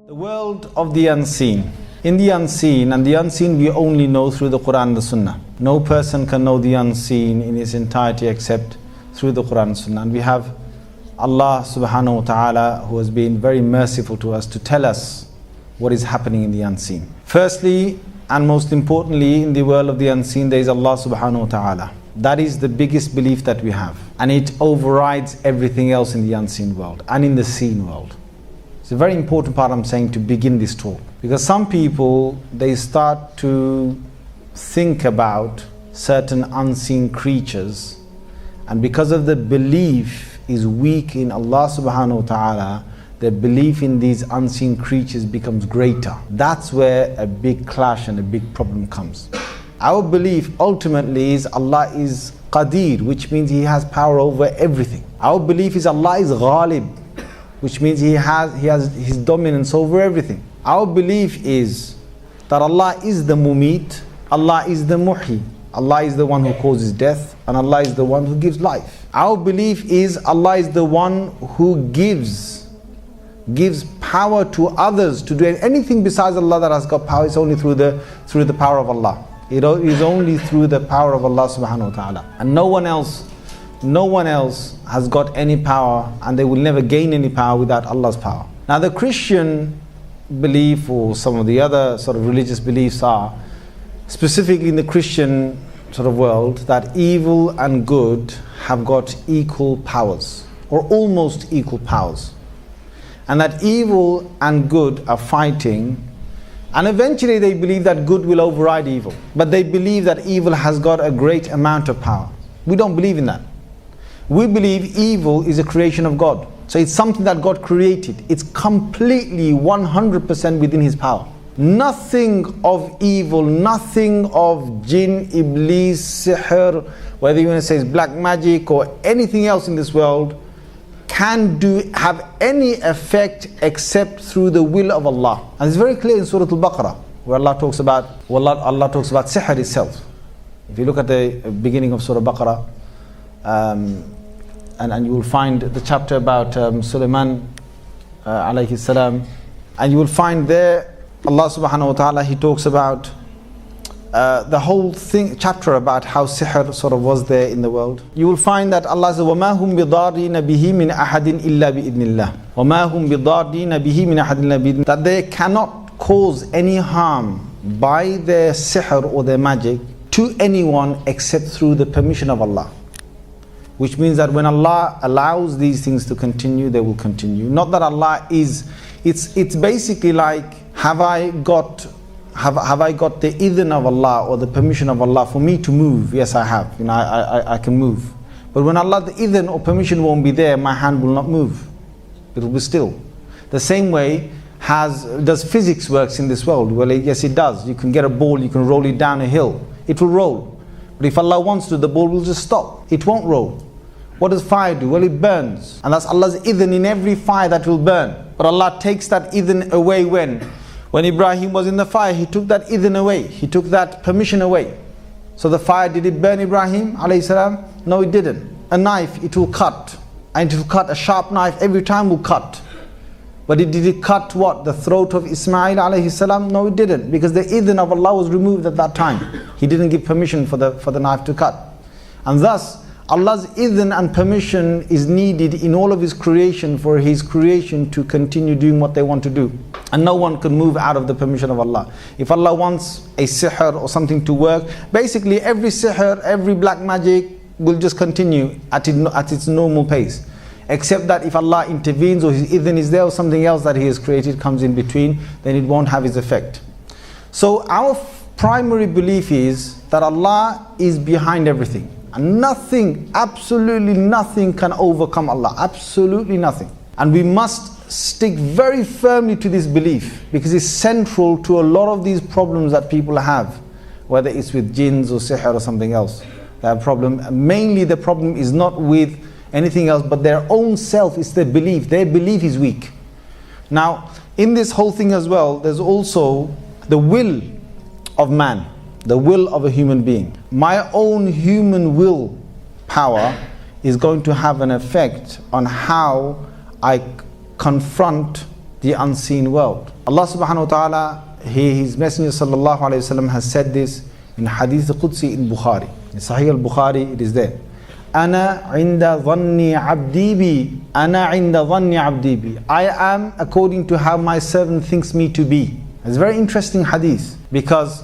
The world of the unseen. In the unseen, and the unseen we only know through the Quran and the Sunnah. No person can know the unseen in its entirety except through the Quran and Sunnah. And we have Allah subhanahu wa ta'ala who has been very merciful to us to tell us what is happening in the unseen. Firstly, and most importantly, in the world of the unseen, there is Allah subhanahu wa ta'ala. That is the biggest belief that we have. And it overrides everything else in the unseen world and in the seen world. It's a very important part I'm saying to begin this talk. Because some people, they start to think about certain unseen creatures, and because of the belief is weak in Allah subhanahu wa ta'ala, their belief in these unseen creatures becomes greater. That's where a big clash and a big problem comes. Our belief ultimately is Allah is Qadir, which means He has power over everything. Our belief is Allah is Ghalib, which means He has His dominance over everything. Our belief is that Allah is the Mumit, Allah is the Muhi, Allah is the one who causes death, and Allah is the one who gives life. Our belief is Allah is the one who gives power to others to do anything besides Allah that has got power. It's only through the power of Allah. It is only through the power of Allah subhanahu wa ta'ala. And no one else has got any power, and they will never gain any power without Allah's power. Now the Christian belief, or some of the other sort of religious beliefs, are specifically in the Christian sort of world that evil and good have got equal powers, or almost equal powers, and that evil and good are fighting, and eventually they believe that good will override evil, but they believe that evil has got a great amount of power. We don't believe in that. We believe evil is a creation of God. So it's something that God created. It's completely 100% within His power. Nothing of evil, nothing of Jinn, Iblis, sihr, whether you want to say it's black magic or anything else in this world, can have any effect except through the will of Allah. And it's very clear in Surah Al-Baqarah, where Allah talks about sihr itself. If you look at the beginning of Surah Baqarah, and you will find the chapter about Sulayman alayhi salam, and you will find there Allah subhanahu wa ta'ala, He talks about the whole chapter about how sihr sort of was there in the world. You will find that Allah says, وَمَا هُمْ بِضَارِّينَ بِهِ مِنْ أَحَدٍ إِلَّا بِإِذْنِ اللَّهِ وَمَا هُمْ بِضَارِّينَ بِهِ مِنْ أَحَدٍ إِلَّا بِإِذْنِ اللَّهِ. That they cannot cause any harm by their sihr or their magic to anyone except through the permission of Allah. Which means that when Allah allows these things to continue, they will continue. Not that Allah is, it's basically like, have I got the idhn of Allah or the permission of Allah for me to move? Yes, I have. I can move. But when Allah, the idhn or permission won't be there, my hand will not move. It will be still. The same way does physics works in this world? Well, yes, it does. You can get a ball, you can roll it down a hill. It will roll. But if Allah wants to, the ball will just stop. It won't roll. What does fire do? Well, it burns. And that's Allah's idhn in every fire that will burn. But Allah takes that idhn away when? When Ibrahim was in the fire, He took that idhn away. He took that permission away. So the fire, did it burn Ibrahim alayhi salam? No, it didn't. A knife, it will cut. And it will cut. A sharp knife every time will cut. But did it cut what? The throat of Ismail alayhi salam? No, it didn't. Because the idhn of Allah was removed at that time. He didn't give permission for the knife to cut. And thus, Allah's idhn and permission is needed in all of His creation for His creation to continue doing what they want to do. And no one can move out of the permission of Allah. If Allah wants a sihr or something to work, basically every sihr, every black magic will just continue at its normal pace. Except that if Allah intervenes or His idhn is there or something else that He has created comes in between, then it won't have its effect. So our primary belief is that Allah is behind everything. And nothing, absolutely nothing can overcome Allah. Absolutely nothing. And we must stick very firmly to this belief, because it's central to a lot of these problems that people have, whether it's with jinns or sihr or something else. They have a problem. Mainly the problem is not with anything else but their own self. It's their belief. Their belief is weak. Now, in this whole thing as well, there's also the will of man. The will of a human being. My own human will power is going to have an effect on how I confront the unseen world. Allah subhanahu wa ta'ala, His Messenger sallallahu alayhi wa sallam has said this in Hadith al-Qudsi in Bukhari. In Sahih al-Bukhari, it is there. Ana inda dhanni abdi bi. Ana inda dhanni abdi bi. I am according to how my servant thinks me to be. It's a very interesting hadith because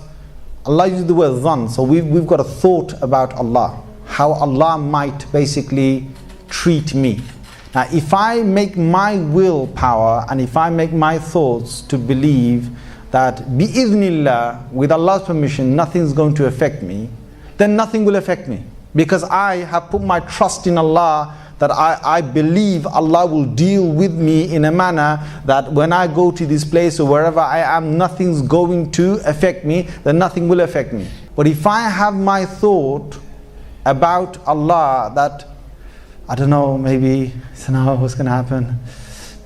Allah uses the word dhan. So we've got a thought about Allah. How Allah might basically treat me. Now if I make my willpower and if I make my thoughts to believe that bi'idhnillah, with Allah's permission, nothing's going to affect me, then nothing will affect me. Because I have put my trust in Allah, that I believe Allah will deal with me in a manner that when I go to this place or wherever I am, nothing's going to affect me, then nothing will affect me. But if I have my thought about Allah that, I don't know, maybe, I don't know what's going to happen,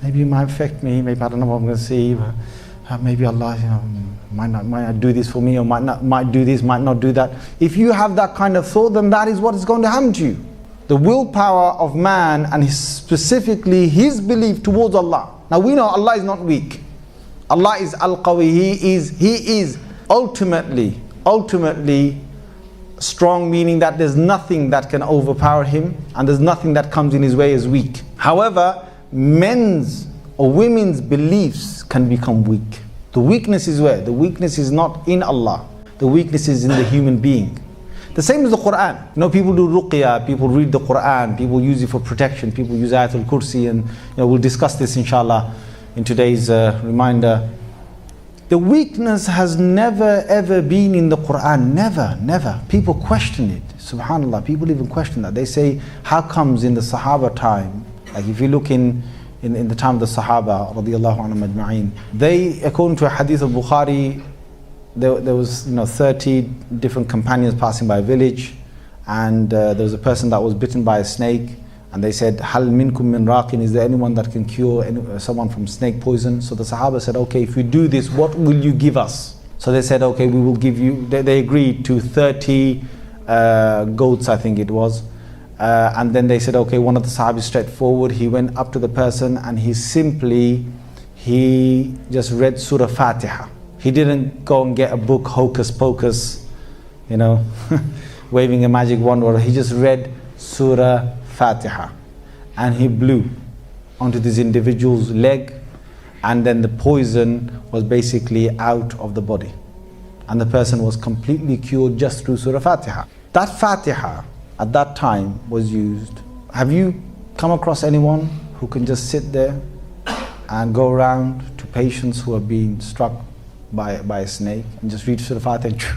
maybe it might affect me, maybe I don't know what I'm going to see, but maybe Allah, might not do this for me, or might do this, might not do that. If you have that kind of thought, then that is what is going to happen to you. The willpower of man and specifically his belief towards Allah. Now we know Allah is not weak. Allah is al-Qawi. He is ultimately strong, meaning that there's nothing that can overpower him and there's nothing that comes in his way as weak. However, men's or women's beliefs can become weak. The weakness is where? The weakness is not in Allah. The weakness is in the human being. The same as the Quran. You know, people do ruqya, people read the Quran, people use it for protection, people use Ayat al-Kursi, and we'll discuss this inshallah in today's reminder. The weakness has never ever been in the Quran. Never. People question it. Subhanallah, people even question that. They say, how comes in the Sahaba time, like if you look in the time of the Sahaba radiyallahu anhum ajma'in, they, according to a hadith of Bukhari, there was 30 different companions passing by a village, and there was a person that was bitten by a snake, and they said, Hal minkum min raqin, is there anyone that can cure someone from snake poison? So the Sahaba said, okay, if you do this, what will you give us? So they said, okay, we will give you, they agreed to 30 goats, I think it was. And then they said, okay, one of the Sahabis stepped forward, he went up to the person and he just read Surah Fatiha. He didn't go and get a book, hocus pocus, waving a magic wand, or he just read Surah Fatiha. And he blew onto this individual's leg, and then the poison was basically out of the body. And the person was completely cured just through Surah Fatiha. That Fatiha at that time was used. Have you come across anyone who can just sit there and go around to patients who are being struck by a snake and just read Surah Fatiha?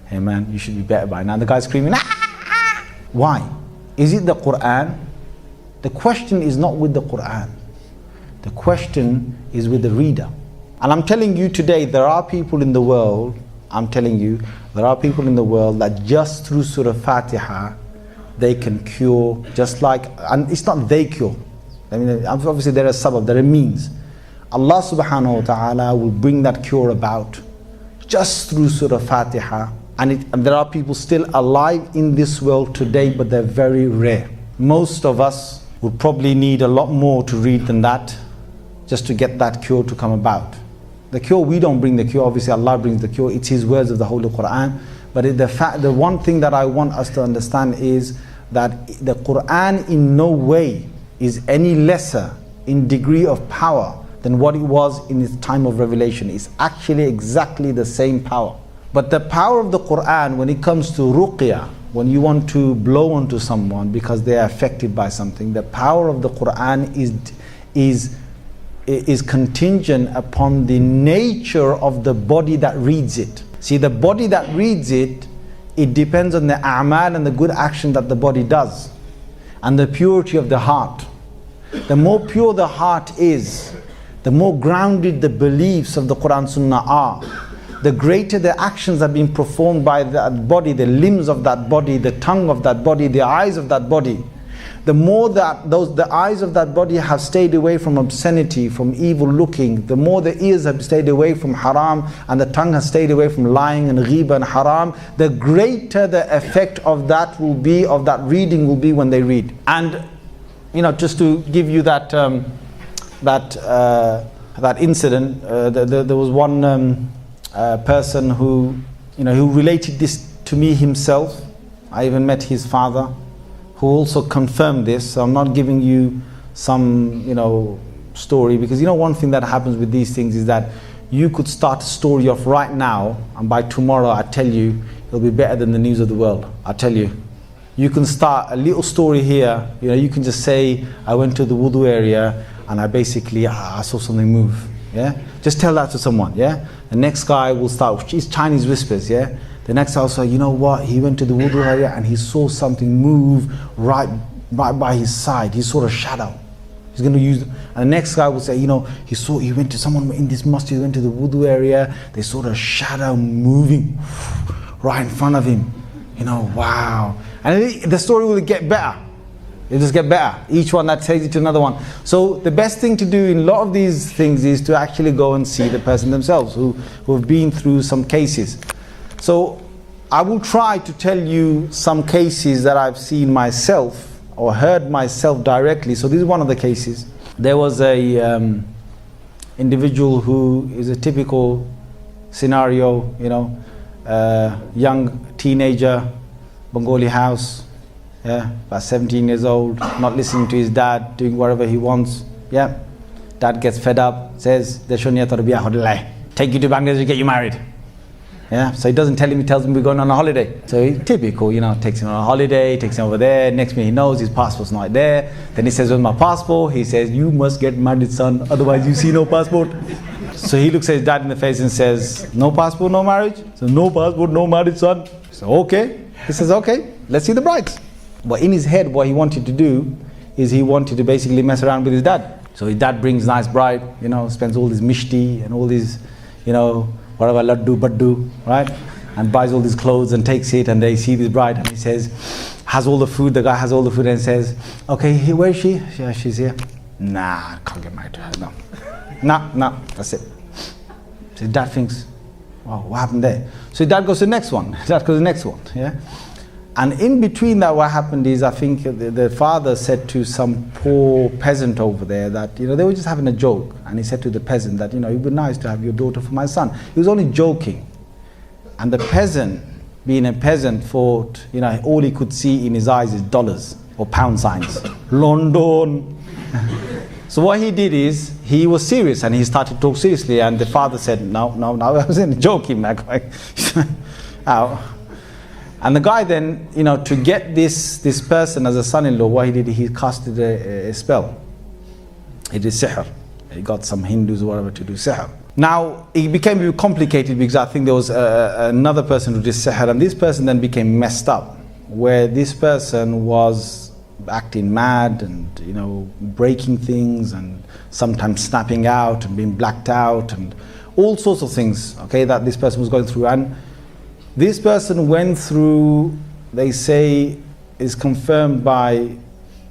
Hey man, you should be better by now. The guy's screaming, ah! Why? Is it the Quran? The question is not with the Quran. The question is with the reader. And I'm telling you today, there are people in the world, that just through Surah Fatiha, they can cure, just like, and it's not they cure. I mean, obviously there are sabab, there are means. Allah subhanahu wa ta'ala will bring that cure about just through Surah Fatiha. And there are people still alive in this world today, but they're very rare. Most of us would probably need a lot more to read than that, just to get that cure to come about. The cure, we don't bring the cure, obviously Allah brings the cure, it's His words of the Holy Quran. But the one thing that I want us to understand is that the Quran in no way is any lesser in degree of power than what it was in its time of revelation. It's actually exactly the same power. But the power of the Quran, when it comes to ruqya, when you want to blow onto someone because they are affected by something, the power of the Quran is contingent upon the nature of the body that reads it. See, the body that reads it, it depends on the a'mal and the good action that the body does, and the purity of the heart. The more pure the heart is, the more grounded the beliefs of the Quran Sunnah are, the greater the actions are being performed by that body, the limbs of that body, the tongue of that body, the eyes of that body. The more that the eyes of that body have stayed away from obscenity, from evil looking, the more the ears have stayed away from haram, and the tongue has stayed away from lying and ghiba and haram, the greater the effect of that will be, of that reading will be when they read. And just to give you that that incident, there was one person who, who related this to me himself. I even met his father, who also confirmed this. So I'm not giving you some, story, because one thing that happens with these things is that you could start a story off right now, and by tomorrow, I tell you, it'll be better than the news of the world. I tell you. You can start a little story here. You can just say, I went to the wudu area and I basically, I saw something move. Yeah? Just tell that to someone. Yeah? The next guy will start, it's Chinese whispers. Yeah? The next guy will say, you know what? He went to the wudu area and he saw something move right by his side. He saw a shadow. He's going to use, and the next guy will say, he went to someone in this mosque, he went to the wudu area, they saw a shadow moving right in front of him. Wow. And the story will get better. It'll just get better. Each one that takes you to another one. So the best thing to do in a lot of these things is to actually go and see the person themselves who have been through some cases. So I will try to tell you some cases that I've seen myself or heard myself directly. So this is one of the cases. There was a individual who is a typical scenario, young teenager, Bengali house, about 17 years old, not listening to his dad, doing whatever he wants. Dad gets fed up, says, take you to Bangladesh to get you married. So he doesn't tell him, he tells him we're going on a holiday. So he typical, takes him on a holiday, takes him over there. Next minute he knows his passport's not there. Then he says, where's my passport? He says, you must get married, son, otherwise you see no passport. So he looks at his dad in the face and says, no passport, no marriage? So no passport, no marriage, son. So okay. He says, okay, let's see the brides. But in his head, what he wanted to do is he wanted to basically mess around with his dad. So his dad brings nice bride, spends all this mishti and all these, whatever, laddu, baddu, right? And buys all these clothes and takes it, and they see this bride and he says, has all the food, the guy has all the food and says, okay, where is she? Yeah, she's here. Nah, I can't get married to her, no. Nah, that's it. So dad thinks, wow, what happened there? So dad goes to the next one, yeah? And in between that, what happened is, I think the father said to some poor peasant over there that, they were just having a joke. And he said to the peasant that, it would be nice to have your daughter for my son. He was only joking. And the peasant, being a peasant, thought, all he could see in his eyes is dollars or pound signs. London. So what he did is, he was serious and he started to talk seriously. And the father said, no, I wasn't joking, man. Ow. And the guy then, to get this person as a son-in-law, what he did, he casted a spell. He did sihr. He got some Hindus or whatever to do sihr. Now, it became very complicated because I think there was another person who did sihr, and this person then became messed up, where this person was acting mad and, breaking things and sometimes snapping out and being blacked out and all sorts of things, okay, that this person was going through. And this person went through, they say, is confirmed by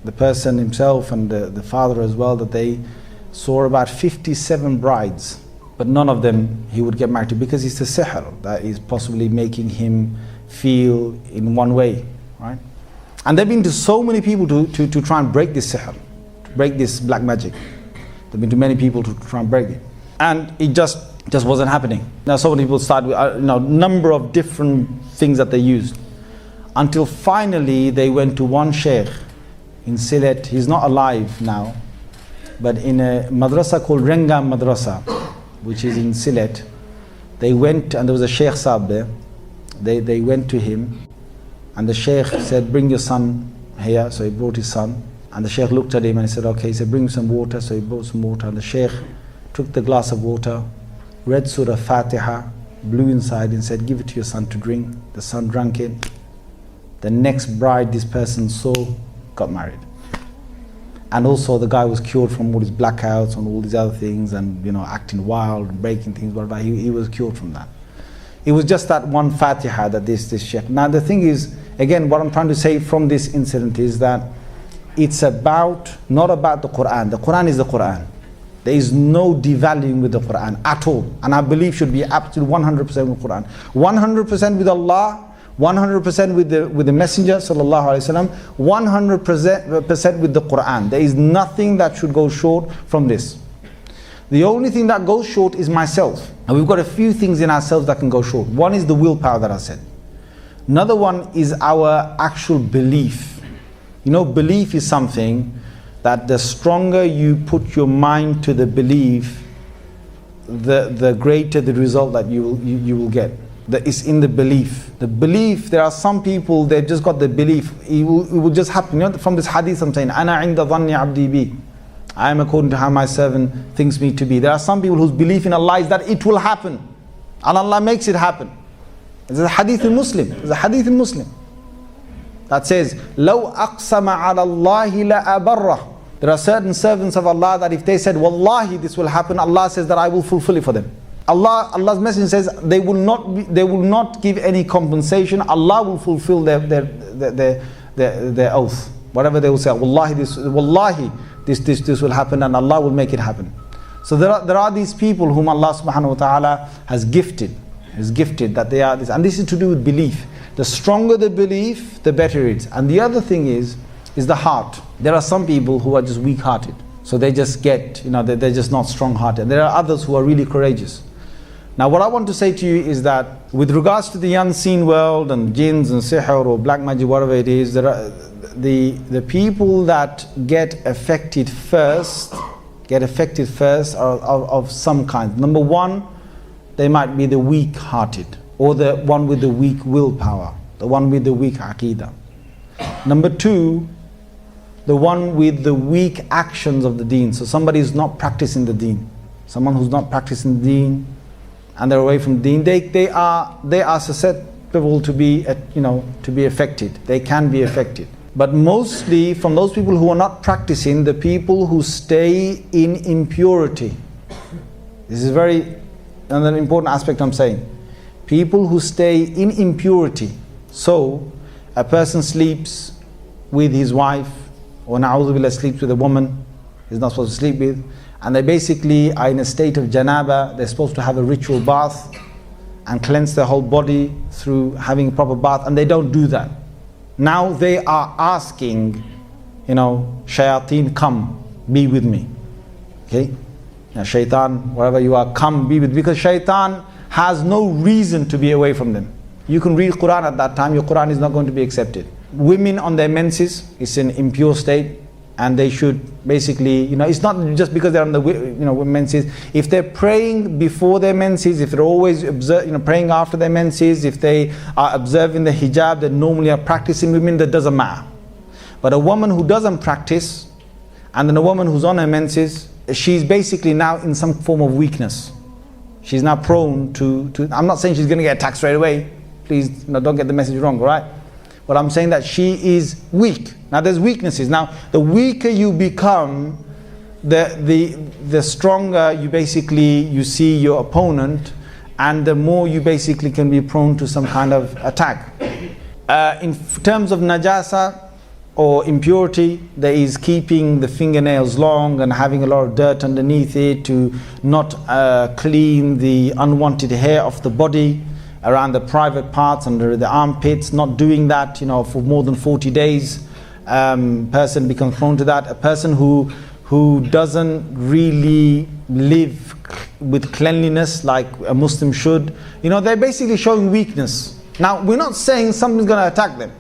the person himself and the father as well, that they saw about 57 brides, but none of them he would get married to, because it's the sihr that is possibly making him feel in one way, right? And they've been to so many people to try and break this sihr, to break this black magic. They've been to many people to try and break it. And it just wasn't happening. Now so many people started with number of different things that they used, until finally they went to one sheikh in Sylhet. He's not alive now, but in a madrasa called Renga Madrasa, which is in Sylhet. They went, and there was a sheikh sahab there. They went to him, and the sheikh said, bring your son here. So he brought his son, and the sheikh looked at him and he said, okay. He said, bring some water. So he brought some water, and the sheikh took the glass of water, read Surah Fatiha, blew inside and said, give it to your son to drink. The son drank it. The next bride this person saw got married. And also the guy was cured from all his blackouts and all these other things, and acting wild and breaking things, whatever. He was cured from that. It was just that one Fatiha that this sheikh. Now the thing is, again, what I'm trying to say from this incident is that it's not about the Quran. The Quran is the Quran. There is no devaluing with the Quran at all. And I believe should be absolutely 100% with the Quran. 100% with Allah, 100% with the Messenger sallallahu alaihi wasallam, 100% with the Quran. There is nothing that should go short from this. The only thing that goes short is myself. And we've got a few things in ourselves that can go short. One is the willpower that I said. Another one is our actual belief. You know, belief is something that the stronger you put your mind to the belief, the greater the result that you will get. It's in the belief. The belief, there are some people, they've just got the belief. It will just happen. You know, from this hadith I'm saying, Ana inda dhanni abdi bi. I am according to how my servant thinks me to be. There are some people whose belief in Allah is that it will happen. And Allah makes it happen. There's a hadith in Muslim. There's a hadith in Muslim that says, لَوْ أَقْسَمَ عَلَى اللَّهِ لَأَبَرَّهُ. There are certain servants of Allah that if they said, Wallahi, this will happen, Allah says that I will fulfill it for them. Allah's Messenger says they will not give any compensation. Allah will fulfill their oath. Whatever they will say, Wallahi, this will happen, and Allah will make it happen. So there are these people whom Allah subhanahu wa ta'ala has gifted that they are this. And this is to do with belief. The stronger the belief, the better it is. And the other thing is the heart. There are some people who are just weak-hearted. So they just get, they're just not strong-hearted. There are others who are really courageous. Now what I want to say to you is that with regards to the unseen world and jinns and sihr or black magic, whatever it is, there are the people that get affected first are of some kind. Number one, they might be the weak-hearted, or the one with the weak willpower, the one with the weak aqidah. Number two, the one with the weak actions of the deen. So somebody who's not practicing the deen. Someone who's not practicing the deen and they're away from the deen, they are susceptible to be affected. They can be affected. But mostly from those people who are not practicing, the people who stay in impurity. This is another important aspect I'm saying. People who stay in impurity. So a person sleeps with his wife, or na'udhu billah, sleeps with a woman he's not supposed to sleep with, and they basically are in a state of janaba. They're supposed to have a ritual bath and cleanse their whole body through having a proper bath, and they don't do that. Now they are asking, shayateen, come, be with me. Okay? Now shaitan, wherever you are, come, be with me. Because shaitan has no reason to be away from them. You can read Quran at that time, your Quran is not going to be accepted. Women on their menses, it's an impure state, and they should basically, it's not just because they're on the menses. If they're praying before their menses, if they're always praying after their menses, if they are observing the hijab that normally are practicing women, that doesn't matter. But a woman who doesn't practice, and then a woman who's on her menses, she's basically now in some form of weakness. She's now prone to I'm not saying she's going to get attacked straight away. Please don't get the message wrong, all right? But I'm saying that she is weak. Now there's weaknesses. Now the weaker you become, the stronger you see your opponent, and the more you basically can be prone to some kind of attack. In terms of najasa or impurity, there is keeping the fingernails long and having a lot of dirt underneath it, to not clean the unwanted hair off the body, around the private parts, under the armpits, not doing that, for more than 40 days. Person becomes prone to that. A person who doesn't really live with cleanliness like a Muslim should, they're basically showing weakness. Now, we're not saying something's going to attack them,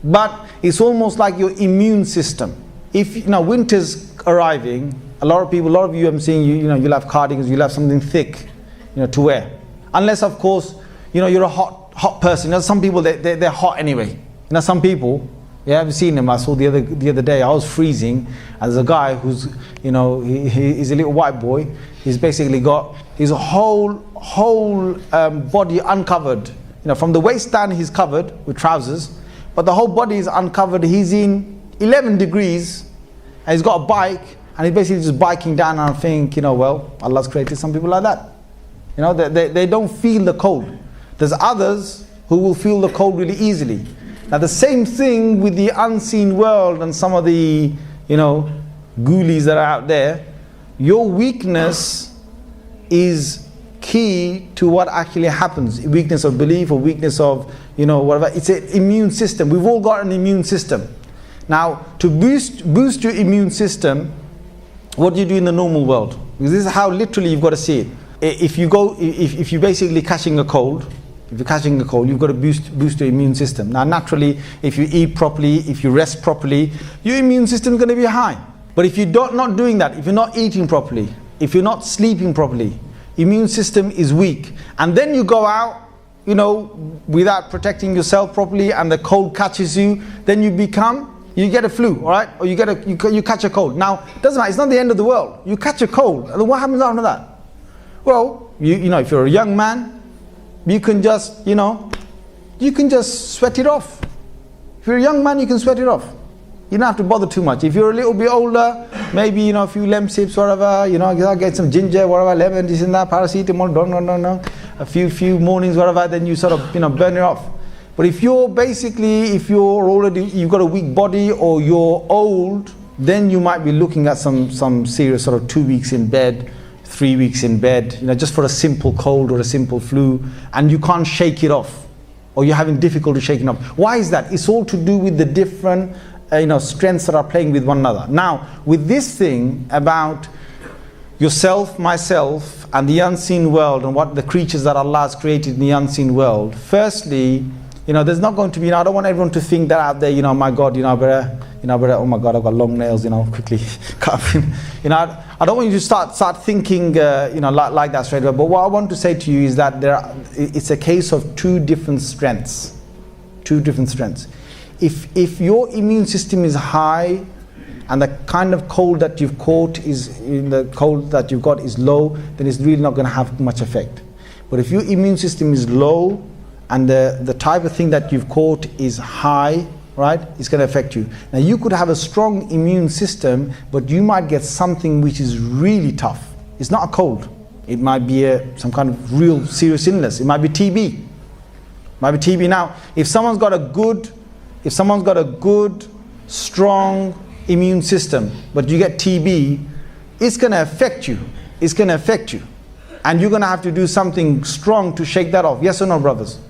but it's almost like your immune system. If winter's arriving, a lot of you, I'm seeing you'll have cardigans, you'll have something thick, to wear. Unless, of course, you're a hot person. Some people, they're hot anyway. Some people, I've seen them. I saw the other day, I was freezing, and there's a guy who's, he's a little white boy. He's basically got his whole body uncovered. From the waist down he's covered with trousers, but the whole body is uncovered. He's in 11 degrees, and he's got a bike, and he's basically just biking down, and I think, Allah's created some people like that. They don't feel the cold. There's others who will feel the cold really easily. Now the same thing with the unseen world and some of the, ghoulies that are out there. Your weakness is key to what actually happens. Weakness of belief or weakness of, whatever. It's an immune system. We've all got an immune system. Now, to boost your immune system, what do you do in the normal world? Because this is how literally you've got to see it. If you're basically catching a cold, you've got to boost your immune system. Now naturally, if you eat properly, if you rest properly, your immune system is going to be high. But if you're not doing that, if you're not eating properly, if you're not sleeping properly, immune system is weak. And then you go out, without protecting yourself properly, and the cold catches you, then you get a flu, all right? Or you catch a cold. Now, it doesn't matter, it's not the end of the world. You catch a cold, and then what happens after that? Well, if you're a young man, you can just sweat it off. If you're a young man, you can sweat it off. You don't have to bother too much. If you're a little bit older, maybe, a few lemon sips, whatever, get some ginger, whatever, lemon, this and that, paracetamol, no. A few mornings, whatever, then you sort of, burn it off. But if you've got a weak body or you're old, then you might be looking at some serious sort of 2 weeks in bed, 3 weeks in bed, just for a simple cold or a simple flu, and you can't shake it off, or you're having difficulty shaking it off. Why is that? It's all to do with the different strengths that are playing with one another. Now, with this thing about yourself, myself, and the unseen world, and what the creatures that Allah has created in the unseen world, firstly, there's not going to be, I don't want everyone to think that out there, my God, I better, oh my God, I've got long nails, quickly cut them. I don't want you to start thinking, like that straight away. But what I want to say to you is that it's a case of two different strengths. If your immune system is high, and the kind of cold that you've caught is low, then it's really not going to have much effect. But if your immune system is low, and the type of thing that you've caught is high, right, it's going to affect you. Now you could have a strong immune system, but you might get something which is really tough. It's not a cold. It might be some kind of real serious illness. It might be TB. Now, if someone's got a good, strong immune system, but you get TB, it's going to affect you. And you're going to have to do something strong to shake that off. Yes or no, brothers?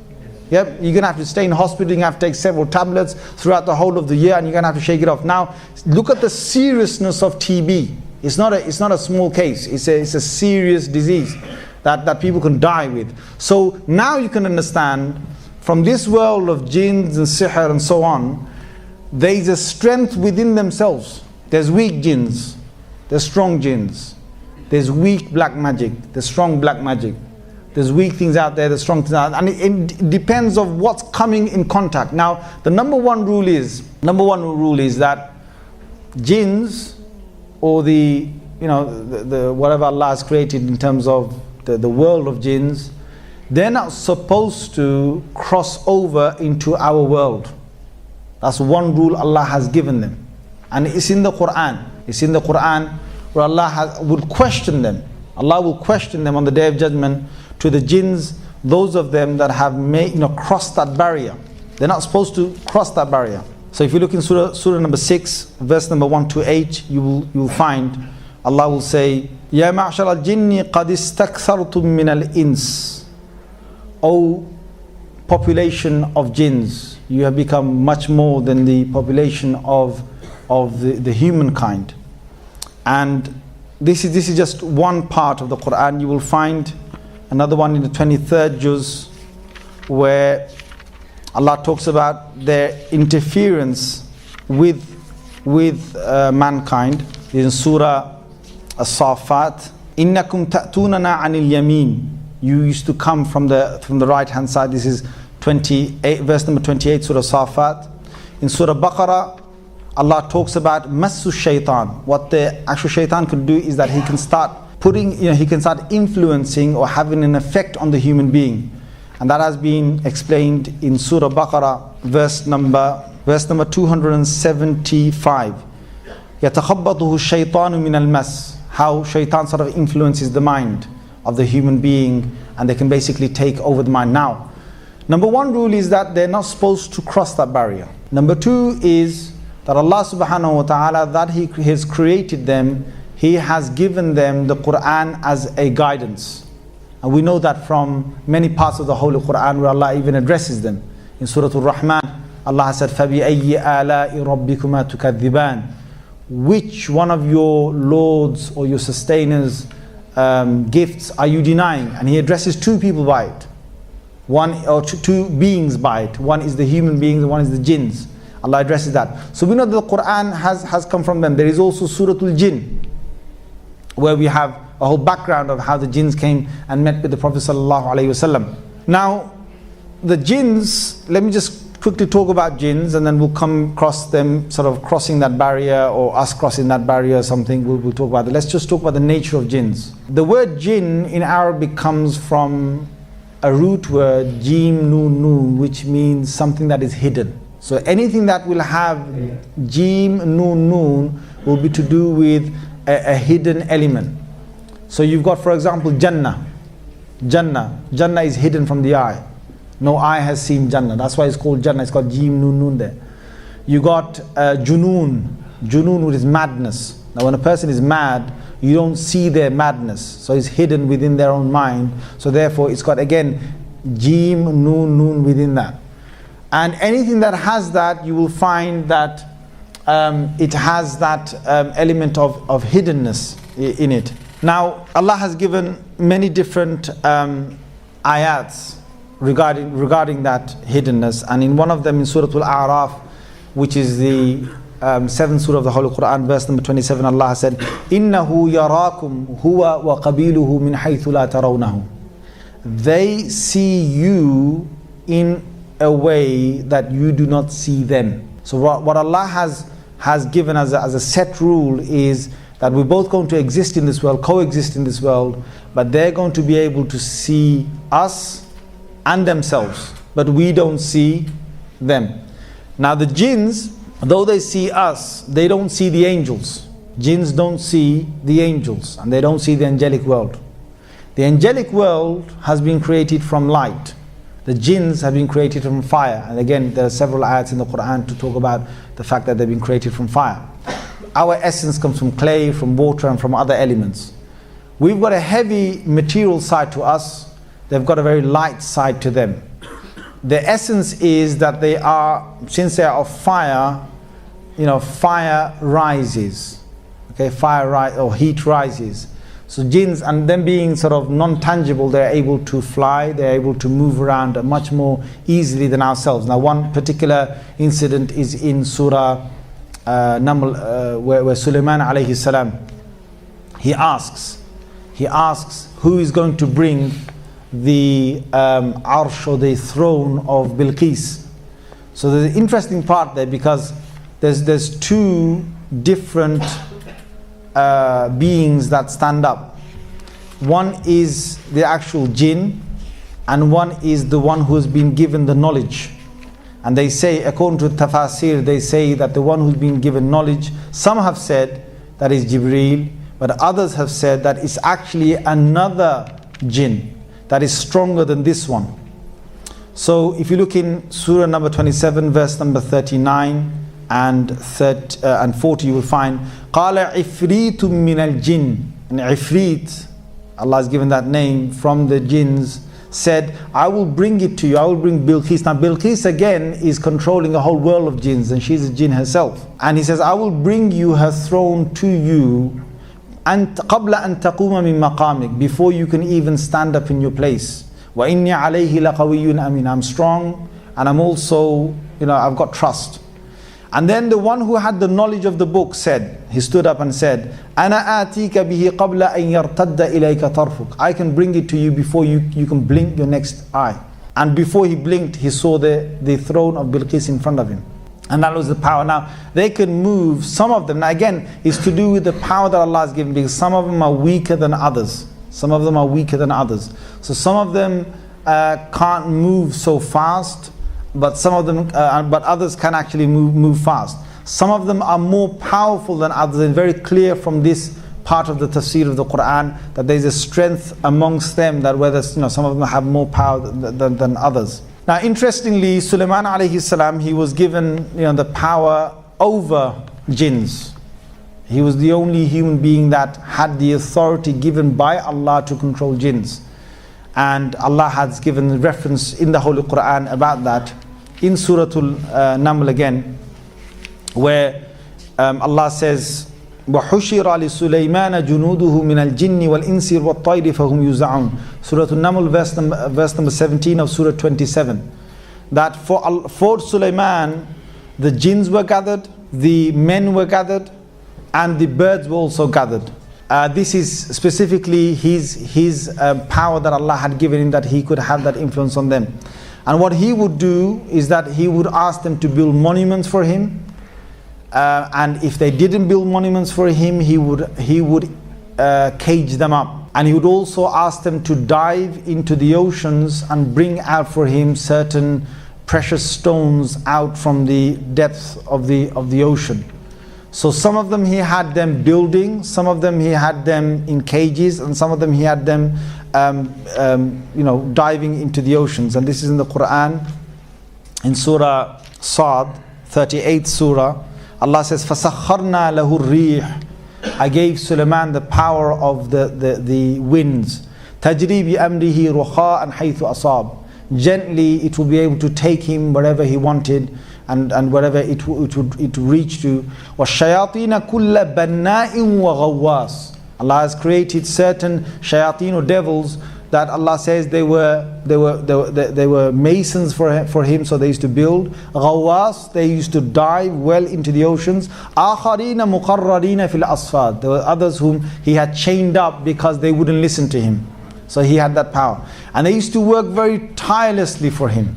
Yep, you're going to have to stay in hospital, you're going to have to take several tablets throughout the whole of the year, and you're going to have to shake it off. Now, look at the seriousness of TB. It's not a small case. It's a serious disease that people can die with. So now you can understand, from this world of jinns and sihr and so on, there is a strength within themselves. There's weak jinns, there's strong jinns. There's weak black magic, there's strong black magic. There's weak things out there, there's strong things out there. And it depends on what's coming in contact. Now, the number one rule is that jinns, or the whatever Allah has created in terms of the world of jinns, they're not supposed to cross over into our world. That's one rule Allah has given them. And it's in the Quran. Where Allah will question them. Allah will question them on the Day of Judgment, to the jinns, those of them that have crossed that barrier. They're not supposed to cross that barrier. So if you look in Surah number 6, verse number 1 to 8, you will find Allah will say, Ya ma'ashar al-jinni qad istakthartum min al-ins. O population of jinns, you have become much more than the population of the humankind. And this is just one part of the Quran. You will find another one in the 23rd juz, where Allah talks about their interference with mankind. In Surah As-Safat, Innakum ta'tunana anil yamin. You used to come from the right hand side. This is 28, verse number 28, Surah Safat. In Surah Baqarah, Allah talks about massu shaitan. What the actual shaitan can do is that he can start influencing or having an effect on the human being. And that has been explained in Surah Baqarah, verse number 275. يَتَخَبَّطُهُ الشَّيْطَانُ مِنَ الْمَسِّ. How shaitan sort of influences the mind of the human being, and they can basically take over the mind. Now, number one rule is that they're not supposed to cross that barrier. Number two is that Allah subhanahu wa ta'ala, that He has created them, He has given them the Quran as a guidance. And we know that from many parts of the Holy Quran where Allah even addresses them. In Surah Al-Rahman, Allah has said, فَبِأَيِّ آلَاءِ رَبِّكُمَا تُكَذِّبَانِ. Which one of your lords or your sustainers gifts are you denying? And He addresses two people by it. One or two beings by it. One is the human beings and one is the jinns. Allah addresses that. So we know that the Quran has come from them. There is also Surah Jinn, where we have a whole background of how the jinns came and met with the Prophet ﷺ. Now, the jinns, let me just quickly talk about jinns and then we'll come across them, sort of crossing that barrier or us crossing that barrier or something. We'll talk about it. Let's just talk about the nature of jinns. The word jinn in Arabic comes from a root word, jim nun nun, which means something that is hidden. So anything that will have jim nun nun will be to do with a hidden element. So you've got, for example, Jannah. Jannah is hidden from the eye. No eye has seen Jannah. That's why it's called Jannah. It's called Jim Nun Nun there. You got Junoon. Junoon, which is madness. Now when a person is mad, you don't see their madness. So it's hidden within their own mind. So therefore it's got again Jim Nun Nun within that. And anything that has that, you will find that it has that element of hiddenness in it. Now Allah has given many different ayats regarding that hiddenness, and in one of them in Surah Al-A'raf, which is the 7th surah of the Holy Quran, verse number 27, Allah said, إِنَّهُ يَرَاكُمْ هُوَ وَقَبِيلُهُ مِنْ حَيْثُ لَا تَرَوْنَهُ. They see you in a way that you do not see them. So what Allah has given as a set rule is that we're both going to exist in this world, coexist in this world, but they're going to be able to see us and themselves, but we don't see them. Now the jinns, though they see us, they don't see the angels. Jinns don't see the angels, and they don't see the angelic world. The angelic world has been created from light. The jinns have been created from fire. And again, there are several ayats in the Quran to talk about the fact that they've been created from fire. Our essence comes from clay, from water, and from other elements. We've got a heavy material side to us. They've got a very light side to them. The essence is that they are, since they are of fire, fire rises. Okay, or heat rises. So jinns, and them being sort of non-tangible, they're able to fly, they're able to move around much more easily than ourselves. Now one particular incident is in Surah Naml, where Sulayman alayhi salam, he asks who is going to bring the arsh or the throne of Bilqis. So there's an interesting part there, because there's two different beings that stand up. One is the actual jinn, and one is the one who has been given the knowledge. And they say, according to tafasir, they say that the one who's been given knowledge, some have said that is Jibreel, but others have said that it's actually another jinn that is stronger than this one. So if you look in Surah number 27, verse number 39 and 40, you will find قَالَ عِفْرِيتٌ مِّنَ الْجِنِّ. And Ifrit, Allah has given that name from the jinns, said, I will bring it to you, I will bring Bilqis. Now Bilqis again is controlling a whole world of jinns, and she's a jinn herself. And he says, I will bring you her throne to you, and قَبْلَ أَن تَقُومَ مِن مَقَامِكَ, before you can even stand up in your place. وَإِنِّي عَلَيْهِ لَقَوِيٌّ أَمِينٌ. I'm strong, and I'm also, I've got trust. And then the one who had the knowledge of the book said, he stood up and said, أَنَا آتِيكَ بِهِ قَبْلَ أَن يَرْتَدَّ إِلَيْكَ طَرْفُكَ. I can bring it to you before you can blink your next eye. And before he blinked, he saw the throne of Bilqis in front of him. And that was the power. Now, they can move, some of them. Now again, it's to do with the power that Allah has given, because some of them are weaker than others. Some of them are weaker than others. So some of them can't move so fast, but some of them, but others can actually move fast. Some of them are more powerful than others, and very clear from this part of the tafsir of the Quran that there is a strength amongst them, that whether some of them have more power than others. Now, interestingly, Sulayman alayhi salam, he was given the power over jinns. He was the only human being that had the authority given by Allah to control jinns. And Allah has given reference in the Holy Quran about that in Surah Naml again, where Allah says, وَحُشِرَ لِسُلَيْمَانَ جُنُودُهُ مِنَ الْجِنِّ وَالْإِنسِ وَالطَّيْرِ فَهُمْ يُوزَعُونَ. Surah An-Naml, verse number 17 of Surah 27. That for Sulayman, the jinns were gathered, the men were gathered, and the birds were also gathered. This is specifically his power that Allah had given him, that he could have that influence on them. And what he would do is that he would ask them to build monuments for him. And if they didn't build monuments for him, he would cage them up. And he would also ask them to dive into the oceans and bring out for him certain precious stones out from the depths of the ocean. So some of them he had them building, some of them he had them in cages, and some of them he had them diving into the oceans. And this is in the Quran, in Surah Sad, 38th Surah. Allah says, فَسَخَّرْنَا لَهُ الرِّيحِ. I gave Sulayman the power of the winds. تَجْرِي بِأَمْرِهِ رُخَاءً حَيْثُ أَصَابَ. Gently it will be able to take him wherever he wanted, and wherever it would reach to. وَالشَّيَاطِينَ كُلَّ بَنَّاءٍ وَغَوَّاسٍ. Allah has created certain shayateen or devils that Allah says they were masons for him, so they used to build. Ghawwas, they used to dive well into the oceans. آخَرِينَ مُقَرَّرِينَ فِي الْأَصْفَادِ. There were others whom he had chained up because they wouldn't listen to him. So he had that power. And they used to work very tirelessly for him.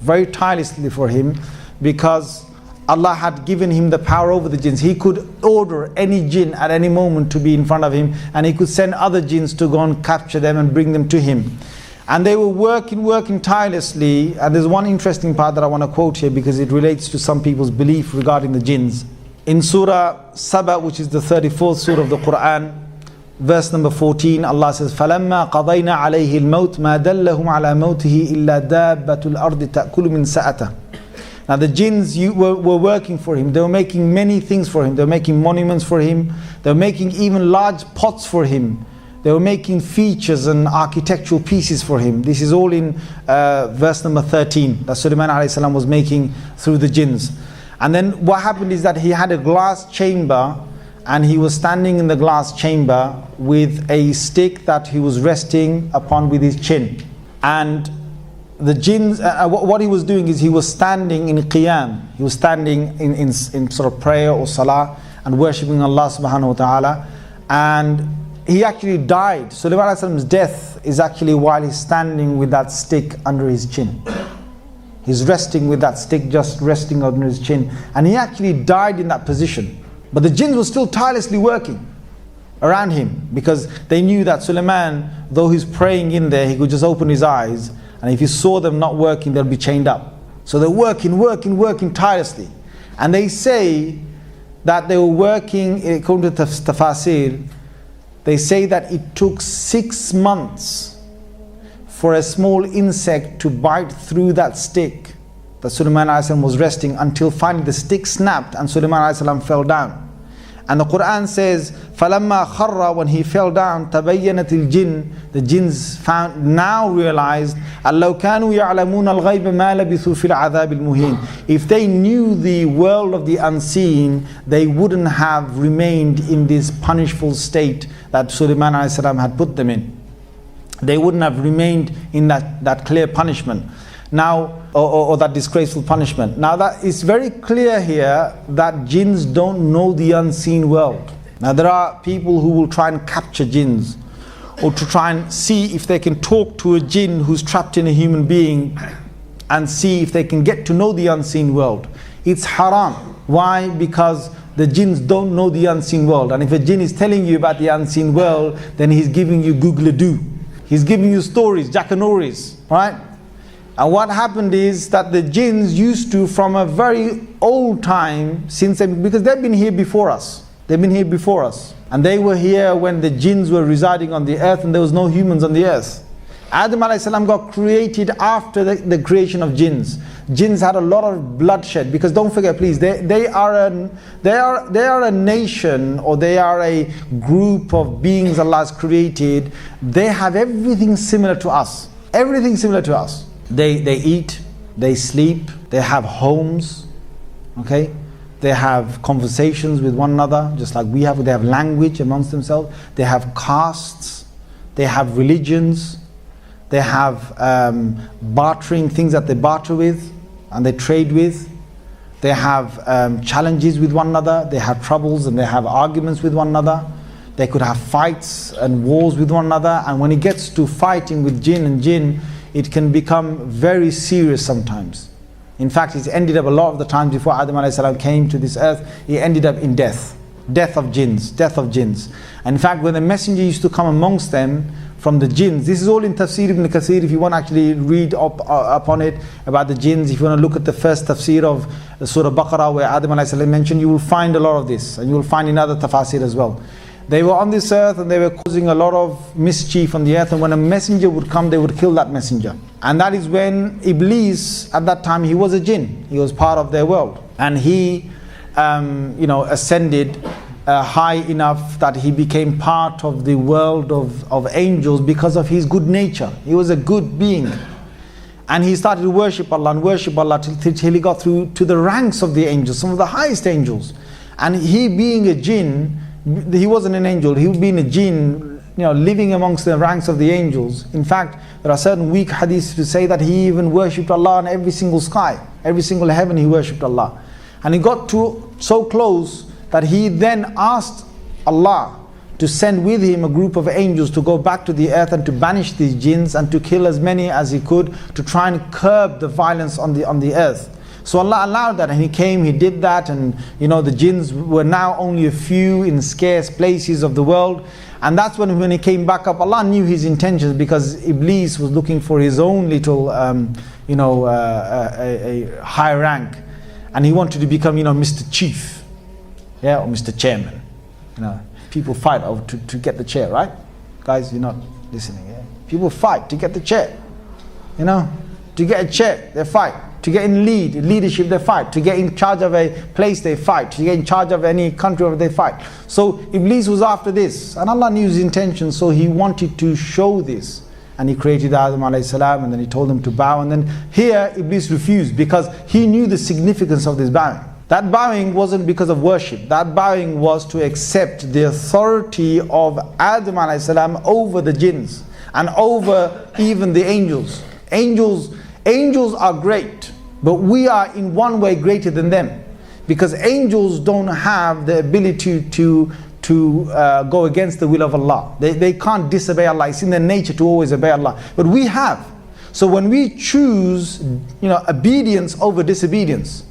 Very tirelessly for him, because Allah had given him the power over the jinns. He could order any jinn at any moment to be in front of him, and he could send other jinns to go and capture them and bring them to him. And they were working tirelessly. And there's one interesting part that I want to quote here, because it relates to some people's belief regarding the jinns. In Surah Saba, which is the 34th Surah of the Quran, verse number 14, Allah says, فَلَمَّا قَضَيْنَا عَلَيْهِ الْمَوْتِ مَا دَلَّهُمْ عَلَى مَوْتِهِ إِلَّا دَابَّةُ الْأَرْضِ تَأْكُلُ مِنْ سَأَتَهُ. Now the jinns were working for him. They were making many things for him. They were making monuments for him. They were making even large pots for him. They were making features and architectural pieces for him. This is all in verse number 13 that Sulayman a.s. was making through the jinns. And then what happened is that he had a glass chamber, and he was standing in the glass chamber with a stick that he was resting upon with his chin. And the jinns, what he was doing is he was standing in qiyam. He was standing in sort of prayer or salah and worshipping Allah subhanahu wa ta'ala. And he actually died. Sulayman a.s.'s death is actually while he's standing with that stick under his chin. He's resting with that stick, just resting under his chin. And he actually died in that position. But the jinns were still tirelessly working around him, because they knew that Sulayman, though he's praying in there, he could just open his eyes, and if he saw them not working, they'll be chained up. So they're working tirelessly. And they say that they were working, according to Tafasir, they say that it took 6 months for a small insect to bite through that stick that Sulayman a.s. was resting, until finally the stick snapped and Sulayman a.s. fell down. And the Quran says, فَلَمَّا خَرَّ, when he fell down, تَبَيَّنَتِ الْجِنِّ, the jinns now realized, أَلَّوْ كَانُوا يَعْلَمُونَ الْغَيْبَ مَا لَبِثُوا فِي الْعَذَابِ الْمُهِينِ. If they knew the world of the unseen, they wouldn't have remained in this punishful state that Sulayman a.s. had put them in. They wouldn't have remained in that clear punishment. Now, or that disgraceful punishment. Now that is very clear here that jinns don't know the unseen world. Now there are people who will try and capture jinns, or to try and see if they can talk to a jinn who's trapped in a human being, and see if they can get to know the unseen world. It's haram. Why? Because the jinns don't know the unseen world. And if a jinn is telling you about the unseen world, then he's giving you google-a-doo. He's giving you stories, jackanories, right? And what happened is that the jinns used to, from a very old time, because they've been here before us. They've been here before us. And they were here when the jinns were residing on the earth and there was no humans on the earth. Adam a.s. got created after the creation of jinns. Jinns had a lot of bloodshed, because don't forget, please, they are a nation, or they are a group of beings Allah has created. They have everything similar to us. Everything similar to us. They eat, they sleep, they have homes, okay? they have conversations with one another, just like we have. They have language amongst themselves. They have castes. They have religions. They have bartering, things that they barter with and they trade with. They have challenges with one another. They have troubles and they have arguments with one another. They could have fights and wars with one another. And when it gets to fighting with jinn and jinn, it can become very serious sometimes. In fact, it's ended up a lot of the times before Adam a.s. came to this earth, it ended up in death. Death of jinns. And in fact, when the messenger used to come amongst them from the jinns, this is all in Tafsir ibn Kathir, if you want to actually read upon it, about the jinns, if you want to look at the first tafsir of Surah Baqarah where Adam a.s. mentioned, you will find a lot of this, and you will find in other tafasir as well. They were on this earth and they were causing a lot of mischief on the earth, and when a messenger would come, they would kill that messenger. And that is when Iblis, at that time, he was a jinn. He was part of their world. And he ascended high enough that he became part of the world of angels because of his good nature. He was a good being. And he started to worship Allah till he got through to the ranks of the angels, some of the highest angels. And he being a jinn, he wasn't an angel, he being a jinn, living amongst the ranks of the angels. In fact, there are certain weak hadiths to say that he even worshipped Allah in every single sky, every single heaven he worshipped Allah. And he got to so close that he then asked Allah to send with him a group of angels to go back to the earth and to banish these jinns and to kill as many as he could to try and curb the violence on the earth. So Allah allowed that, and he came, he did that, and the jinns were now only a few in scarce places of the world. And that's when he came back up, Allah knew his intentions, because Iblis was looking for his own little a high rank, and he wanted to become Mr. Chief, or Mr. Chairman. People fight to get the chair, right? Guys, you're not listening. People fight to get the chair. To get a chair, they fight. To get in leadership, they fight. To get in charge of a place, they fight. To get in charge of any country, they fight. So Iblis was after this, and Allah knew his intention, so he wanted to show this. And he created Adam a.s. and then he told them to bow. And then here Iblis refused because he knew the significance of this bowing. That bowing wasn't because of worship. That bowing was to accept the authority of Adam a.s. over the jinns and over even the angels. Angels are great, but we are in one way greater than them, because angels don't have the ability to go against the will of Allah. They can't disobey Allah. It's in their nature to always obey Allah, but we have. So when we choose obedience over disobedience,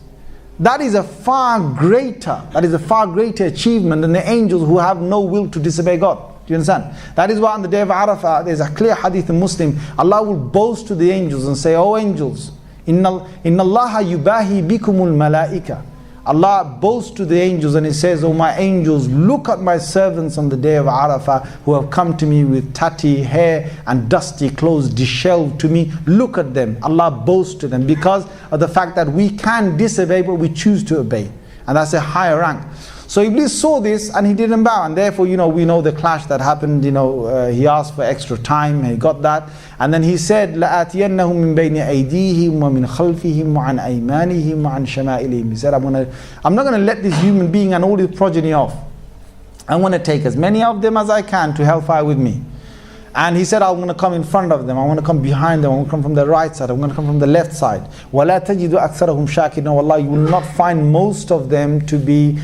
that is a far greater achievement than the angels who have no will to disobey God. Do you understand? That is why on the day of Arafah, there's a clear hadith in Muslim, Allah will boast to the angels and say, "Oh angels, inna Allaha yubahi bikumul malaika." Allah boasts to the angels and He says, "Oh my angels, look at my servants on the day of Arafah who have come to me with tatty hair and dusty clothes, disheveled to me. Look at them." Allah boasts to them because of the fact that we can disobey but we choose to obey. And that's a higher rank. So Iblis saw this and he didn't bow, and therefore we know the clash that happened. He asked for extra time, he got that, and then he said, لَآتِيَنَّهُمْ مِنْ بَيْنِ أَيْدِيهِمْ وَمِنْ خَلْفِهِمْ وَعَنْ أَيْمَانِهِمْ وَعَنْ شَمَائِلِهِمْ. He said, I'm not going to let this human being and all his progeny off. I want to take as many of them as I can to hellfire with me. And he said, I'm going to come in front of them, I want to come behind them, I want to come from the right side, I'm going to come from the left side. وَلَا تَجِدُ أَكْثَرَهُمْ شَاكِرِينَ. No, Allah, you will not find most of them to be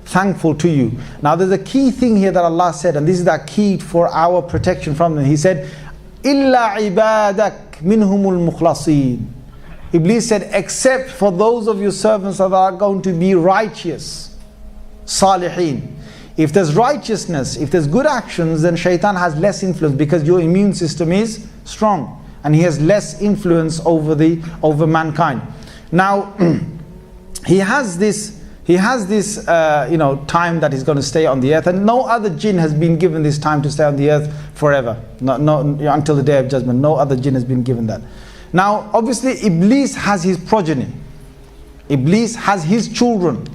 thankful to you. Now there's a key thing here that Allah said, and this is that key for our protection from them. He said, إِلَّا عِبَادَكْ مِنْهُمُ الْمُخْلَصِينَ. Iblis said, except for those of your servants that are going to be righteous, salihin. If there's righteousness, if there's good actions, then shaitan has less influence because your immune system is strong and he has less influence over mankind. Now he has this time that he's going to stay on the earth, and no other jinn has been given this time to stay on the earth forever. Until the day of judgment, no other jinn has been given that. Now obviously Iblis has his progeny, Iblis has his children,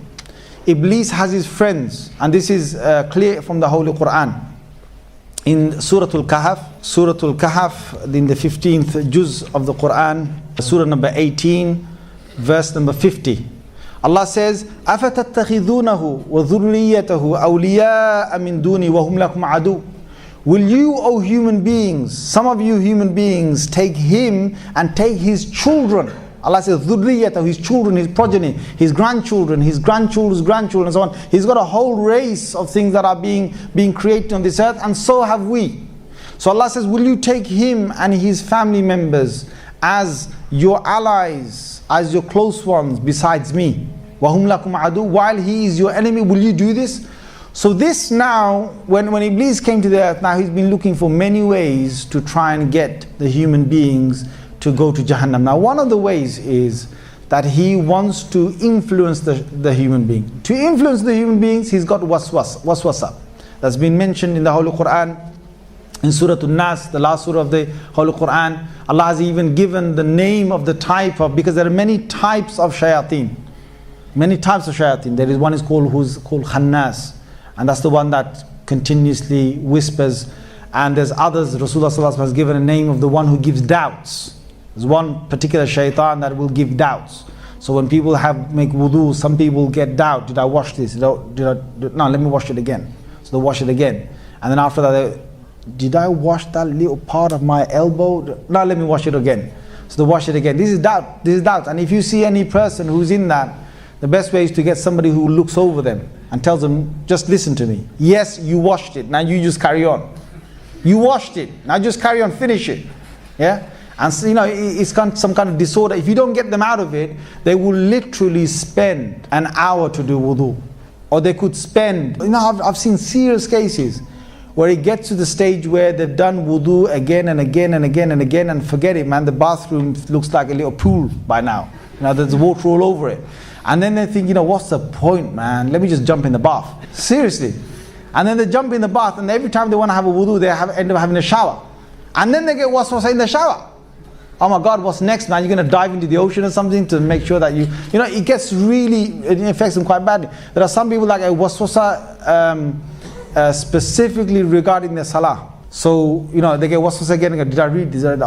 Iblis has his friends, and this is clear from the Holy Quran. In Surah Al-Kahf, in the 15th juz of the Quran, Surah number 18, verse number 50, Allah says, أَفَتَتَّخِذُونَهُ وَذُرِّيَّتَهُ أَوْلِيَاءَ مِن دُونِي وَهُمْ لَكُمْ عَدُوٌّ. Will you, O human beings, some of you human beings, take him and take his children? Allah says, ذُرِّيَّتَهُ, his children, his progeny, his grandchildren, his grandchildren's grandchildren, and so on. He's got a whole race of things that are being created on this earth, and so have we. So Allah says, will you take him and his family members as your allies, as your close ones besides me? وَهُمْ لَكُمْ عَدُوٌّ. While he is your enemy, will you do this? So this now, when Iblis came to the earth, now he's been looking for many ways to try and get the human beings to go to Jahannam. Now one of the ways is that he wants to influence the human being. To influence the human beings, he's got waswasa. That's been mentioned in the Holy Quran. In Surah An-Nas, the last surah of the Holy Quran, Allah has even given the name of the type of, because there are many types of shayateen. Many types of shayateen. There is one who's called Khannas, and that's the one that continuously whispers. And there's others, Rasulullah sallallahu alaihi wasallam has given a name of the one who gives doubts. There's one particular shaitan that will give doubts. So when people make wudu, some people get doubt. Did I wash this? No, let me wash it again. So they wash it again. And then after that, did I wash that little part of my elbow? No, let me wash it again. So they wash it again. This is doubt. This is doubt. And if you see any person who's in that, the best way is to get somebody who looks over them and tells them, just listen to me. Yes, you washed it. Now you just carry on. You washed it. Now just carry on. Finish it. Yeah? And so, it's some kind of disorder. If you don't get them out of it, they will literally spend an hour to do wudu. Or they could spend, I've seen serious cases where it gets to the stage where they've done wudu again and again and again and again, and forget it, man, the bathroom looks like a little pool by now. There's water all over it. And then they think, what's the point, man? Let me just jump in the bath. Seriously. And then they jump in the bath, and every time they want to have a wudu, they end up having a shower. And then they get waswasa in the shower. Oh my God, what's next, man? You're going to dive into the ocean or something to make sure that it gets it affects them quite badly. There are some people like a waswasa specifically regarding their salah. So, they get waswasa again and go, did I read this? And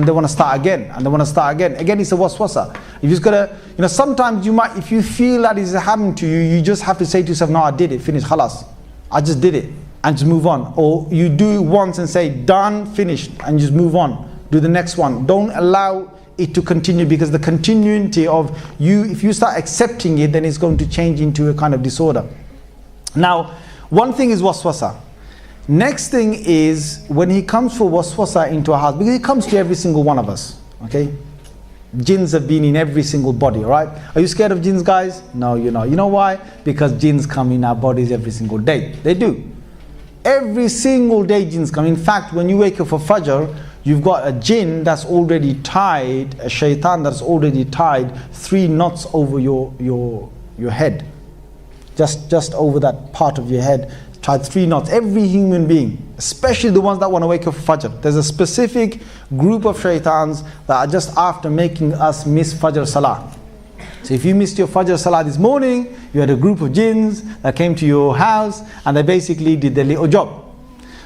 they want to start again, and they want to start again. Again, it's a waswasa. You just got to, sometimes you might, if you feel that is happening to you, you just have to say to yourself, no, I did it, finish, khalas. I just did it, and just move on. Or you do it once and say, done, finished, and just move on. Do the next one. Don't allow it to continue, because the continuity of you, if you start accepting it, then it's going to change into a kind of disorder. Now, one thing is waswasa. Next thing is when he comes for waswasa into a house, because he comes to every single one of us. Okay? Jinns have been in every single body, right? Are you scared of jinns, guys? No, you're not. You know why? Because jinns come in our bodies every single day. They do. Every single day jinns come. In fact, when you wake up for Fajr, you've got a jinn that's already tied, a shaitan that's already tied 3 knots over your head. Just over that part of your head, tied 3 knots. Every human being, especially the ones that want to wake up for Fajr. There's a specific group of shaitans that are just after making us miss Fajr Salah. So if you missed your Fajr Salah this morning, you had a group of jinns that came to your house and they basically did their little job.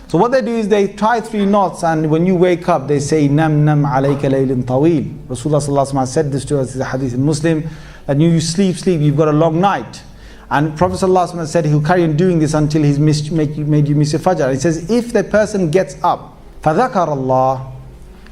So what they do is they tie 3 knots, and when you wake up they say, Nam alayka laylin tawil. Rasulullah sallallahu alaihi wasallam said this to us, it's a hadith in Muslim, that you sleep, you've got a long night. And Prophet sallallahu alaihi wasallam said he'll carry on doing this until he's made you miss your Fajr. He says, if the person gets up, فَذَكَرَ اللَّهِ,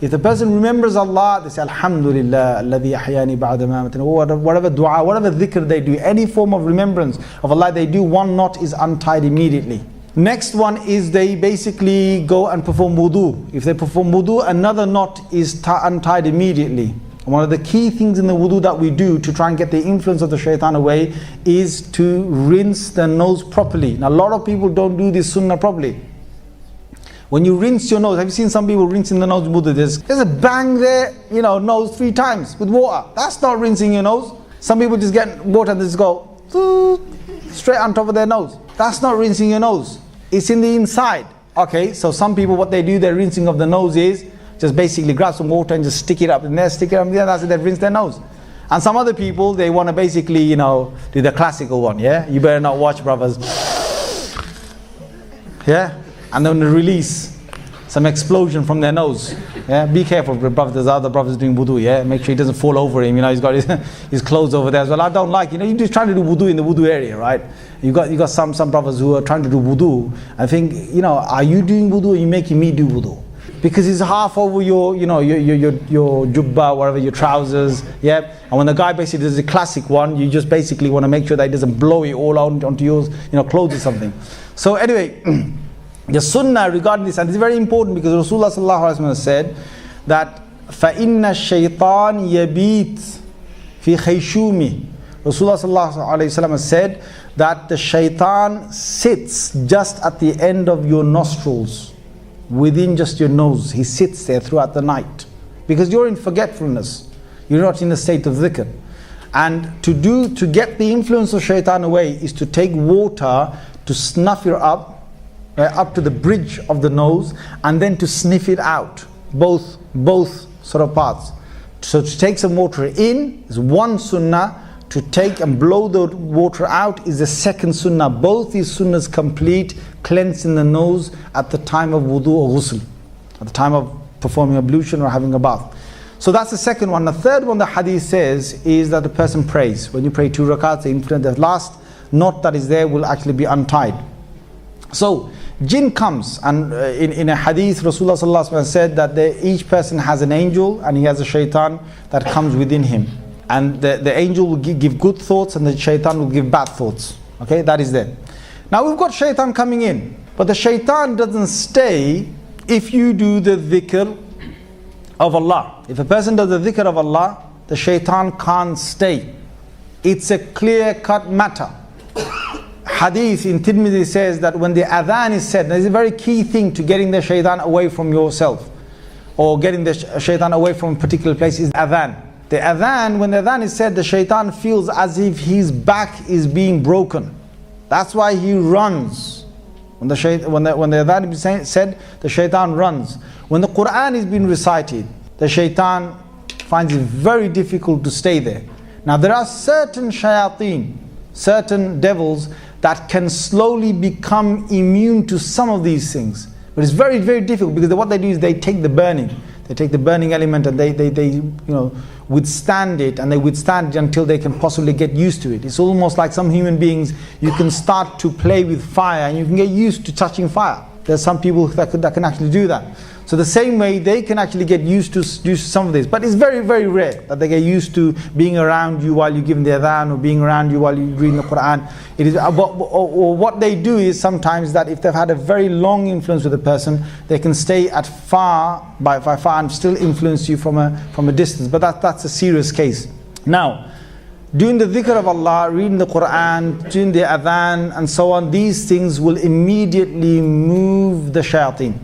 if the person remembers Allah, they say, Alhamdulillah, alladhi ahyani ba'da ma amatani. Whatever dua, whatever dhikr they do, any form of remembrance of Allah they do, 1 knot is untied immediately. Next one is they basically go and perform wudu. If they perform wudu, another knot is untied immediately. One of the key things in the wudu that we do to try and get the influence of the shaitan away is to rinse the nose properly. Now a lot of people don't do this sunnah properly. When you rinse your nose, have you seen some people rinsing the nose with wudu? There's a bang there, nose 3 times with water. That's not rinsing your nose. Some people just get water and just go straight on top of their nose. That's not rinsing your nose. It's in the inside. Okay, so some people, what they do, their rinsing of the nose is just basically grab some water and just stick it up in there, stick it up in there, that's it, they rinse their nose. And some other people, they want to basically, do the classical one, yeah? You better not watch, brothers. Yeah? And then the release. some explosion from their nose. Yeah, be careful, brother. There's other brothers doing wudu. Yeah, make sure he doesn't fall over him. He's got his clothes over there as well. I don't like. You're just trying to do wudu in the wudu area, right? You got some brothers who are trying to do wudu. I think, are you doing wudu or are you making me do wudu? Because it's half over your jubba, whatever, your trousers, yeah. And when the guy basically does the classic one, you just basically want to make sure that he doesn't blow it all out onto your, clothes or something. So anyway, the sunnah regarding this, and it's very important because Rasulullah sallallahu alaihi wasallam said that فَإِنَّ الشَّيْطَانِ يَبِيتْ فِي خَيْشُومِ. Rasulullah sallallahu alaihi wasallam said that the shaitan sits just at the end of your nostrils, within just your nose. He sits there throughout the night because you're in forgetfulness, you're not in a state of dhikr. And to get the influence of shaitan away is to take water to snuff it up to the bridge of the nose, and then to sniff it out, both sort of parts. So to take some water in is one sunnah, to take and blow the water out is the second sunnah. Both these sunnahs complete cleansing the nose at the time of wudu or ghusl, at the time of performing ablution or having a bath. So that's the second one. The third one the hadith says is that the person prays. When you pray 2 rakats, the last knot that is there will actually be untied. So jinn comes, and in a hadith Rasulullah sallallahu alaihi wasallam said that each person has an angel and he has a shaitan that comes within him. And the angel will give good thoughts and the shaitan will give bad thoughts. Okay, that is there. Now we've got shaitan coming in, but the shaitan doesn't stay if you do the dhikr of Allah. If a person does the dhikr of Allah, the shaitan can't stay. It's a clear-cut matter. Hadith in Tirmidhi says that when the adhan is said, there's a very key thing to getting the shaitan away from yourself, or getting the shaitan away from a particular place, is adhan. The adhan, when the adhan is said, the shaitan feels as if his back is being broken. That's why he runs. When the adhan is said, the shaitan runs. When the Quran is being recited, the shaitan finds it very difficult to stay there. Now there are certain shayateen, certain devils that can slowly become immune to some of these things. But it's very, very difficult because what they do is they take the burning. They take the burning element and they withstand it, and they withstand it until they can possibly get used to it. It's almost like some human beings, you can start to play with fire and you can get used to touching fire. There's some people that can actually do that. So the same way they can actually get used to some of this. But it's very, very rare that they get used to being around you while you're giving the adhan, or being around you while you're reading the Quran. It is, or what they do is sometimes that if they've had a very long influence with a person, they can stay at far and still influence you from a distance. But that's a serious case. Now, doing the dhikr of Allah, reading the Quran, doing the adhan and so on, these things will immediately move the shayateen.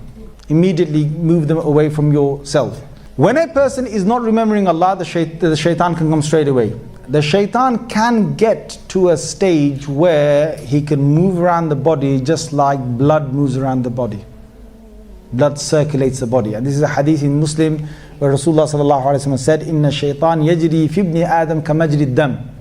Immediately move them away from yourself. When a person is not remembering Allah, the shaitan can come straight away. The shaitan can get to a stage where he can move around the body just like blood moves around the body. Blood circulates the body. And this is a hadith in Muslim where Rasulullah sallallahu alaihi wasallam said, "Inna shaitan yajri fi ibni Adam ka majri dam."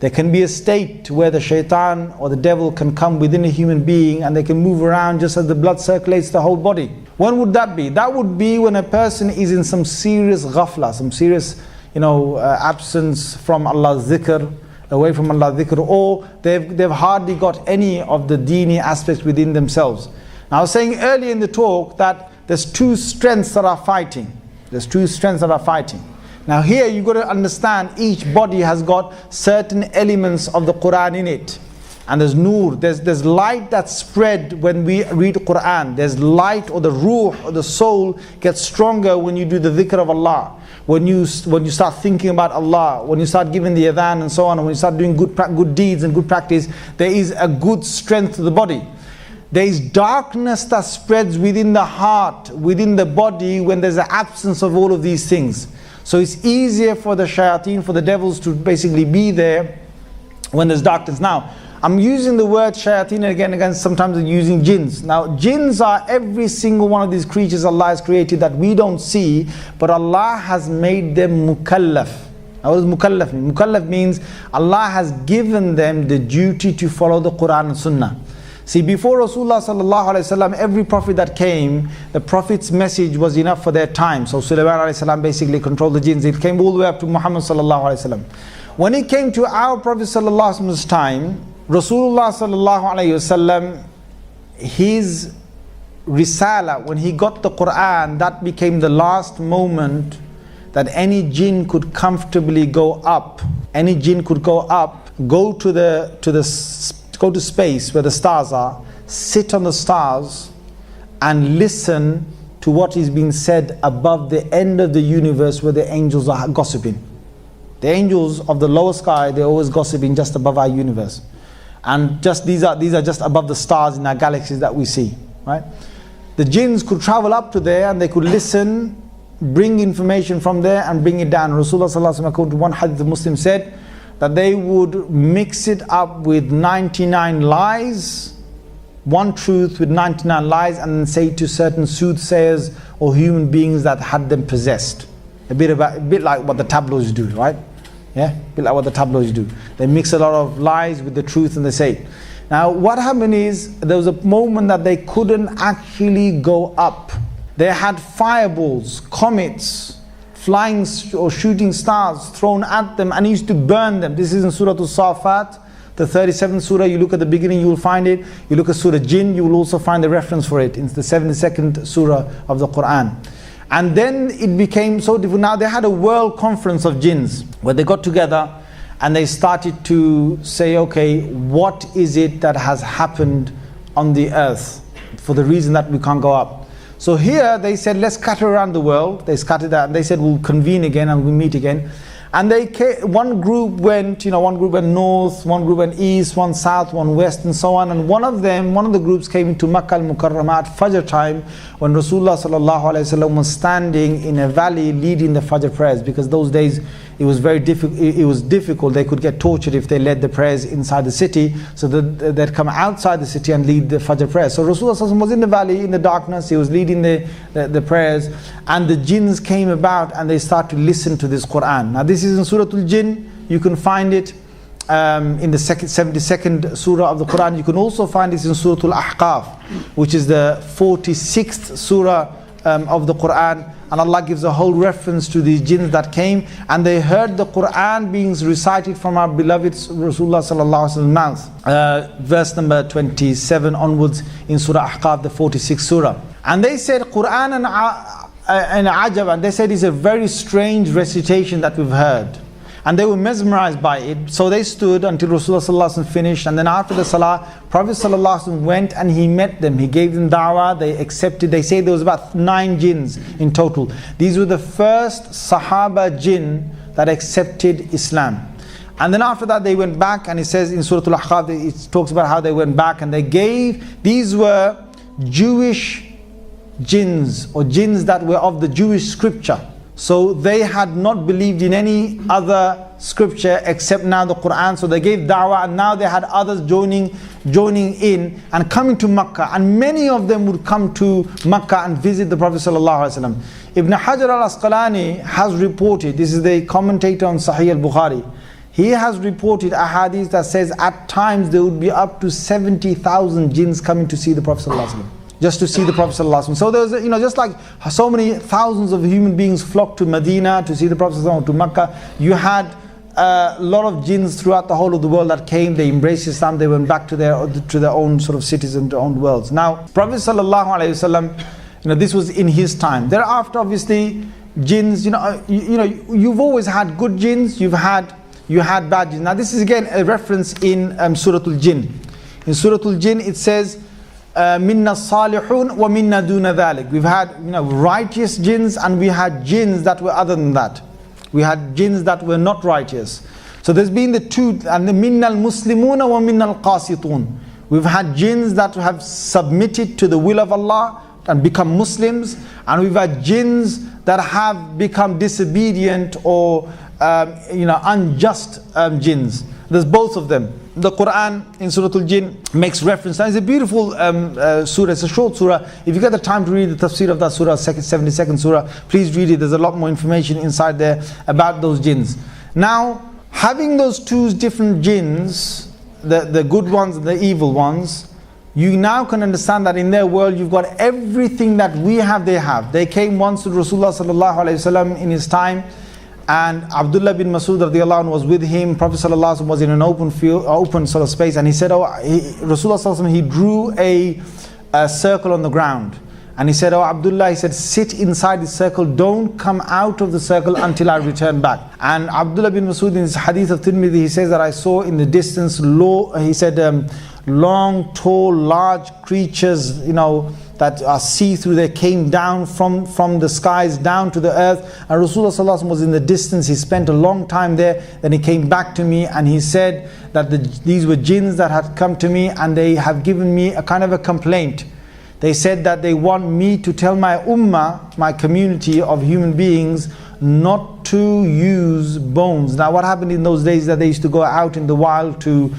There can be a state where the shaitan or the devil can come within a human being and they can move around just as the blood circulates the whole body. When would that be? That would be when a person is in some serious ghafla, some serious absence from Allah's dhikr, away from Allah's dhikr, or they've hardly got any of the deeni aspects within themselves. Now, I was saying earlier in the talk that there's two strengths that are fighting. There's two strengths that are fighting. Now here you've got to understand each body has got certain elements of the Quran in it. And there's nur, there's light that's spread when we read Quran. There's light, or the ruh, or the soul gets stronger when you do the dhikr of Allah. When you start thinking about Allah, when you start giving the adhan and so on, and when you start doing good deeds and good practice, there is a good strength to the body. There is darkness that spreads within the heart, within the body, when there's an absence of all of these things. So it's easier for the shayateen, for the devils to basically be there when there's darkness. Now, I'm using the word shayateen again, sometimes I'm using jinns. Now, jinns are every single one of these creatures Allah has created that we don't see, but Allah has made them mukallaf. Now, what does mukallaf mean? Mukallaf means Allah has given them the duty to follow the Quran and Sunnah. See, before Rasulullah sallallahu alaihi wasallam, every prophet that came, the prophet's message was enough for their time. So Sulayman alayhi salam basically controlled the jinns. It came all the way up to Muhammad sallallahu alaihi wasallam. When it came to our Prophet sallallahu alaihi wasallam's time, Rasulullah sallallahu alaihi wasallam, his risala, when he got the Quran, that became the last moment that any jinn could comfortably go up. Any jinn could go up, go to space where the stars are, sit on the stars and listen to what is being said above the end of the universe where the angels are gossiping. The angels of the lower sky, they're always gossiping just above our universe. And just these are just above the stars in our galaxies that we see, right? The jinns could travel up to there and they could listen, bring information from there and bring it down. Rasulullah sallallahu alaihi wasallam, according to one hadith of Muslim, said that they would mix it up with 99 lies, one truth with 99 lies, and then say to certain soothsayers or human beings that had them possessed. A bit like what the tabloids do, right? Yeah, a bit like what the tabloids do. They mix a lot of lies with the truth and they say it. Now what happened is, there was a moment that they couldn't actually go up. They had fireballs, comets, flying or shooting stars thrown at them, and he used to burn them. This is in Surah Al-Safat, the 37th surah. You look at the beginning, you will find it. You look at Surah Jinn, you will also find the reference for it. It's the 72nd surah of the Quran. And then it became so difficult. Now they had a world conference of jinns where they got together and they started to say, okay, what is it that has happened on the earth for the reason that we can't go up? So here they said, let's scatter around the world. They scattered out and they said, we'll convene again and we'll meet again. And one group went north, one group went east, one south, one west, and so on. And one of the groups came into Makkah al-Mukarramah at Fajr time, when Rasulullah sallallahu alaihi wasallam was standing in a valley leading the Fajr prayers, because those days it was very difficult. It was difficult. They could get tortured if they led the prayers inside the city. So they'd come outside the city and lead the Fajr prayers. So Rasulullah sallallahu alaihi wasallam was in the valley in the darkness. He was leading the prayers, and the jinns came about and they started to listen to this Quran. Now this is in Surah Al-Jinn. You can find it in the 72nd surah of the Quran. You can also find this in Surah Al-Ahqaf, which is the 46th surah of the Quran. And Allah gives a whole reference to these jinns that came and they heard the Quran being recited from our beloved Rasulullah sallallahu alaihi wasallam's mouth. Verse number 27 onwards in Surah Ahqaf, the 46th surah. And they said, Quran and Ajab, and they said it's a very strange recitation that we've heard. And they were mesmerized by it. So they stood until Rasulullah sallallahu alaihi wasallam finished. And then after the salah, Prophet sallallahu alaihi wasallam went and he met them. He gave them da'wah. They accepted. They say there was about 9 jinns in total. These were the first Sahaba jinn that accepted Islam. And then after that they went back, and it says in Surah Al-Ahqaf, it talks about how they went back and they gave, these were Jewish jinns, or jinns that were of the Jewish scripture. So they had not believed in any other scripture except now the Quran. So they gave da'wah, and now they had others joining in and coming to Makkah. And many of them would come to Makkah and visit the Prophet ﷺ. Ibn Hajar al-Asqalani has reported, this is the commentator on Sahih al-Bukhari, he has reported a hadith that says at times there would be up to 70,000 jinns coming to see the Prophet ﷺ. Just to see the Prophet ﷺ. So there's, just like so many thousands of human beings flocked to Medina to see the Prophet ﷺ, to Makkah, you had a lot of jinns throughout the whole of the world that came. They embraced Islam. They went back to their own sort of cities and their own worlds. Now, Prophet ﷺ, this was in his time. Thereafter, obviously, jinns. You've always had good jinns. You had bad jinns. Now, this is again a reference in Surah Al-Jinn. In Surah Al-Jinn, it says, minna salihun wa minna duna dhalik. We've had righteous jinns, and we had jinns that were other than that. We had jinns that were not righteous. So there's been the two, and the minna al-muslimuna wa minna al-qasitun. We've had jinns that have submitted to the will of Allah and become Muslims, and we've had jinns that have become disobedient or unjust jinns. There's both of them. The Quran in Surah Al-Jinn makes reference. Now, it's a beautiful surah. It's a short surah. If you get the time to read the tafsir of that surah, 72nd surah, please read it. There's a lot more information inside there about those jinns. Now, having those two different jinns, the good ones and the evil ones, You now can understand that in their world you've got everything that we have, they have. They came once to Rasulullah sallallahu alaihi wasallam in his time, and Abdullah bin Masud radiallahu anhu was with him. Prophet sallallahu alaihi wasallam was in an open field, open sort of space, and he said, Rasulullah sallallahu alaihi wasallam, he drew a circle on the ground. And he said, oh Abdullah, he said, sit inside the circle, don't come out of the circle until I return back. And Abdullah bin Masud in his hadith of Tirmidhi, he says that I saw in the distance, long, tall, large creatures, that are see-through. They came down from the skies down to the earth. And Rasulullah sallallahu alaihi wasallam was in the distance. He spent a long time there. Then he came back to me and he said that these were jinns that had come to me, and they have given me a kind of a complaint. They said that they want me to tell my ummah, my community of human beings, not to use bones. Now what happened in those days is that they used to go out in the wild to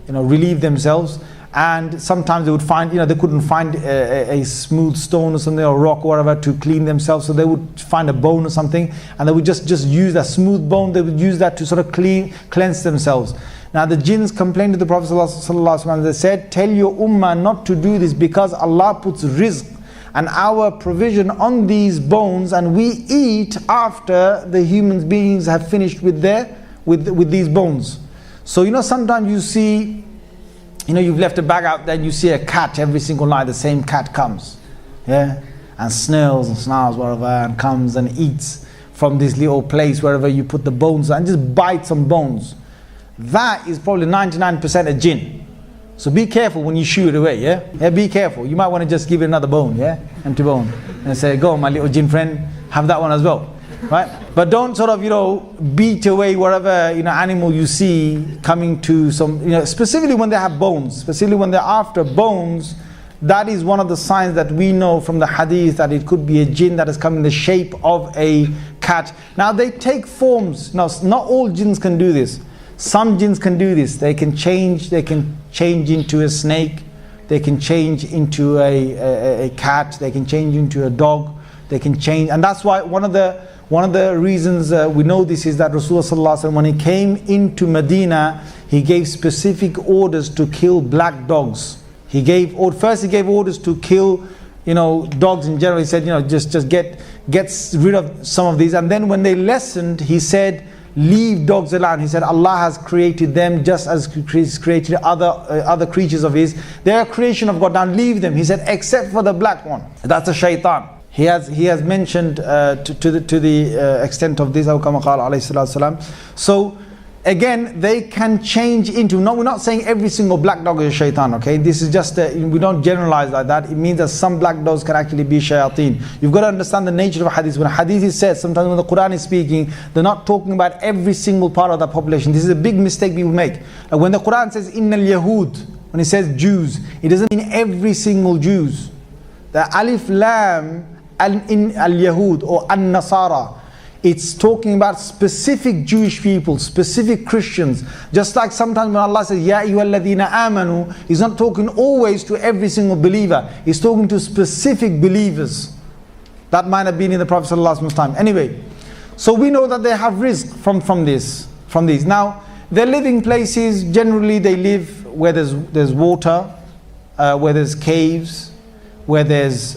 relieve themselves, and sometimes they would find, they couldn't find a smooth stone or something, or a rock or whatever to clean themselves, so they would find a bone or something, and they would just use that smooth bone. They would use that to sort of cleanse themselves. Now the jinns complained to the Prophet ﷺ. They said, tell your ummah not to do this, because Allah puts rizq and our provision on these bones, and we eat after the human beings have finished with these bones. So sometimes you see, you've left a bag out there and you see a cat every single night. The same cat comes, and snarls and snarls wherever, and comes and eats from this little place wherever you put the bones, and just bites some bones. That is probably 99% a jinn. So be careful when you shoo it away, yeah, be careful. You might want to just give it another bone, empty bone, and say, go my little jinn friend, have that one as well, right? But don't sort of beat away whatever animal you see coming to some, specifically when they have bones, specifically when they're after bones. That is one of the signs that we know from the hadith that it could be a jinn that has come in the shape of a cat. Now they take forms. Now not all jinns can do this. Some jinns can do this. They can change into a snake, they can change into a cat, they can change into a dog, they can change. And that's why one of the reasons we know this is that Rasulullah sallallahu alaihi wasallam, when he came into Medina, he gave specific orders to kill black dogs. First he gave orders to kill dogs in general. He said, just get rid of some of these. And then when they lessened, he said, leave dogs alone. He said Allah has created them just as He's created other creatures of His. They are a creation of God. Now leave them. He said, except for the black one. That's a shaitan. He has mentioned to the extent of this. So again, they can change into. No, we're not saying every single black dog is a shaitan. Okay, this is just we don't generalize like that. It means that some black dogs can actually be shayateen. You've got to understand the nature of hadith. When a hadith is said, sometimes when the Quran is speaking, they're not talking about every single part of the population. This is a big mistake people make. When the Quran says innal yahud, when it says Jews, it doesn't mean every single Jews. The alif lam in al-Yahud or an-Nasara, it's talking about specific Jewish people, specific Christians. Just like sometimes when Allah says Ya ayyuhalladhina amanu, He's not talking always to every single believer. He's talking to specific believers. That might have been in the Prophet ﷺ's time. Anyway, so we know that they have risk from these. Now, their living places, generally they live where there's water, where there's caves, where there's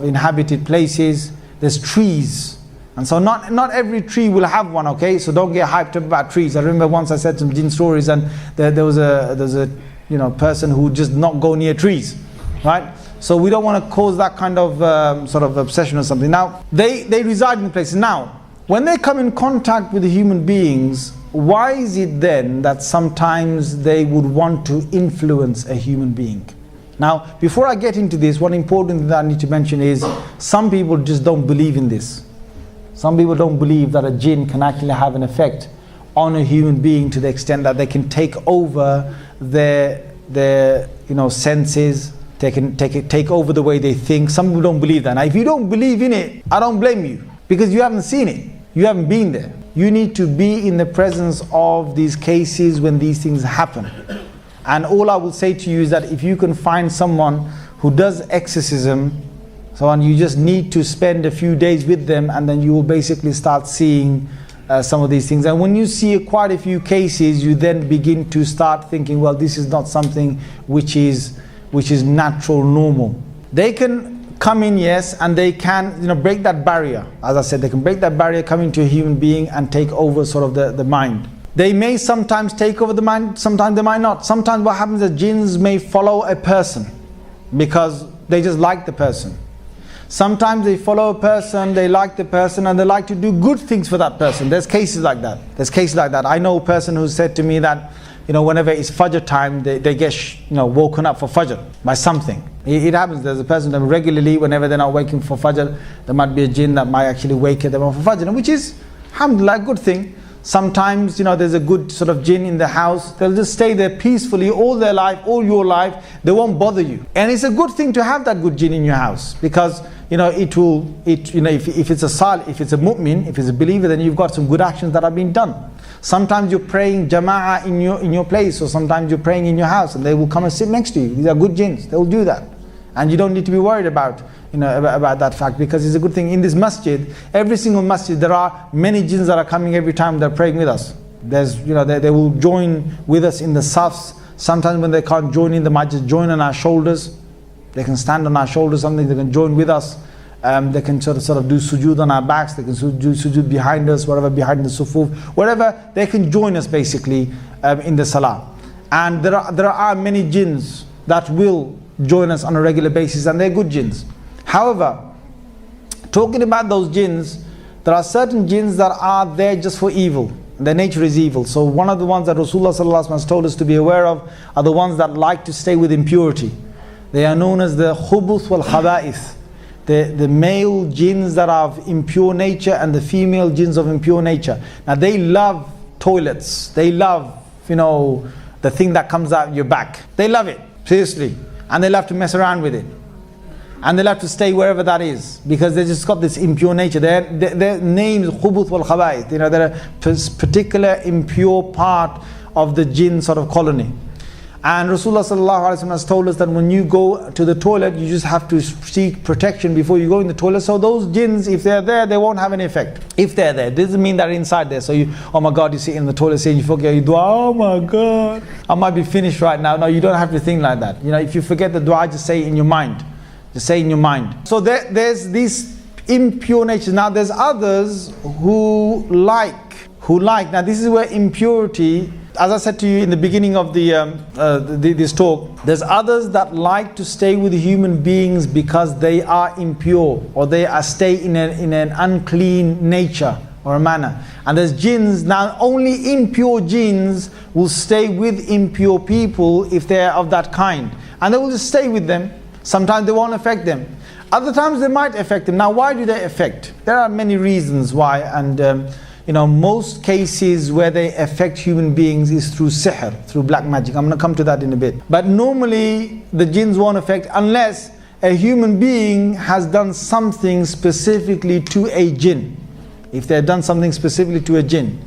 inhabited places, there's trees. And so not every tree will have one, okay? So don't get hyped up about trees. I remember once I said some jinn stories, and there was a person who would just not go near trees, right? So we don't want to cause that kind of obsession or something. Now, they reside in places. Now, when they come in contact with the human beings, why is it then that sometimes they would want to influence a human being? Now, before I get into this, one important thing that I need to mention is some people just don't believe in this. Some people don't believe that a jinn can actually have an effect on a human being to the extent that they can take over their senses, they can take over the way they think. Some people don't believe that. Now, if you don't believe in it, I don't blame you, because you haven't seen it. You haven't been there. You need to be in the presence of these cases when these things happen. And all I will say to you is that if you can find someone who does exorcism, you just need to spend a few days with them, and then you will basically start seeing some of these things. And when you see quite a few cases, you then begin to start thinking, well, this is not something which is natural, normal. They can come in, yes, and they can, break that barrier. As I said, they can break that barrier, come into a human being and take over sort of the mind. They may sometimes take over the mind, sometimes they might not. Sometimes what happens is jinns may follow a person because they just like the person. Sometimes they follow a person, they like the person, and they like to do good things for that person. There's cases like that. I know a person who said to me that, whenever it's Fajr time, they get woken up for Fajr by something. It happens. There's a person that regularly, whenever they're not waking for Fajr, there might be a jinn that might actually wake them up for Fajr, which is, alhamdulillah, a good thing. Sometimes, there's a good sort of jinn in the house. They'll just stay there peacefully all their life, all your life. They won't bother you. And it's a good thing to have that good jinn in your house because, if it's a mu'min, if it's a believer, then you've got some good actions that have been done. Sometimes you're praying jama'ah in your place, or sometimes you're praying in your house, and they will come and sit next to you. These are good jinns. They will do that. And you don't need to be worried about that fact, because it's a good thing. In this masjid, every single masjid, there are many jinns that are coming every time they're praying with us. There's, they will join with us in the safs. Sometimes when they can't join in, they might just join on our shoulders. They can stand on our shoulders, something they can join with us. They can sort of do sujood on our backs. They can do sujood behind us, whatever, behind the sufuf, whatever. They can join us basically in the salah. And there are many jinns that will join us on a regular basis, and they're good jinns. However, talking about those jinns, there are certain jinns that are there just for evil. Their nature is evil. So one of the ones that Rasulullah ﷺ has told us to be aware of are the ones that like to stay with impurity. They are known as the khubuth wal khaba'ith. The male jinns that are of impure nature and the female jinns of impure nature. Now they love toilets. They love, the thing that comes out your back. They love it, seriously. And they love to mess around with it. And they love to stay wherever that is, because they just got this impure nature. Their name is khubuth wal khaba'ith. They're a particular impure part of the jinn sort of colony. And Rasulullah ﷺ has told us that when you go to the toilet, you just have to seek protection before you go in the toilet. So those jinns, if they're there, they won't have any effect. If they're there, it doesn't mean they're inside there. So oh my God, you sit in the toilet saying you forget your dua. Oh my God, I might be finished right now. No, you don't have to think like that. if you forget the dua, just say it in your mind. Just say in your mind. So there's these impure natures. Now there's others who like. Now this is where impurity, as I said to you in the beginning of this talk, there's others that like to stay with human beings because they are impure, or they stay in an unclean nature or a manner. And there's jinns. Now only impure jinns will stay with impure people if they're of that kind, and they will just stay with them. Sometimes they won't affect them. Other times they might affect them. Now why do they affect? There are many reasons why, and most cases where they affect human beings is through sihr, through black magic. I'm going to come to that in a bit. But normally the jinns won't affect unless a human being has done something specifically to a jinn. If they've done something specifically to a jinn.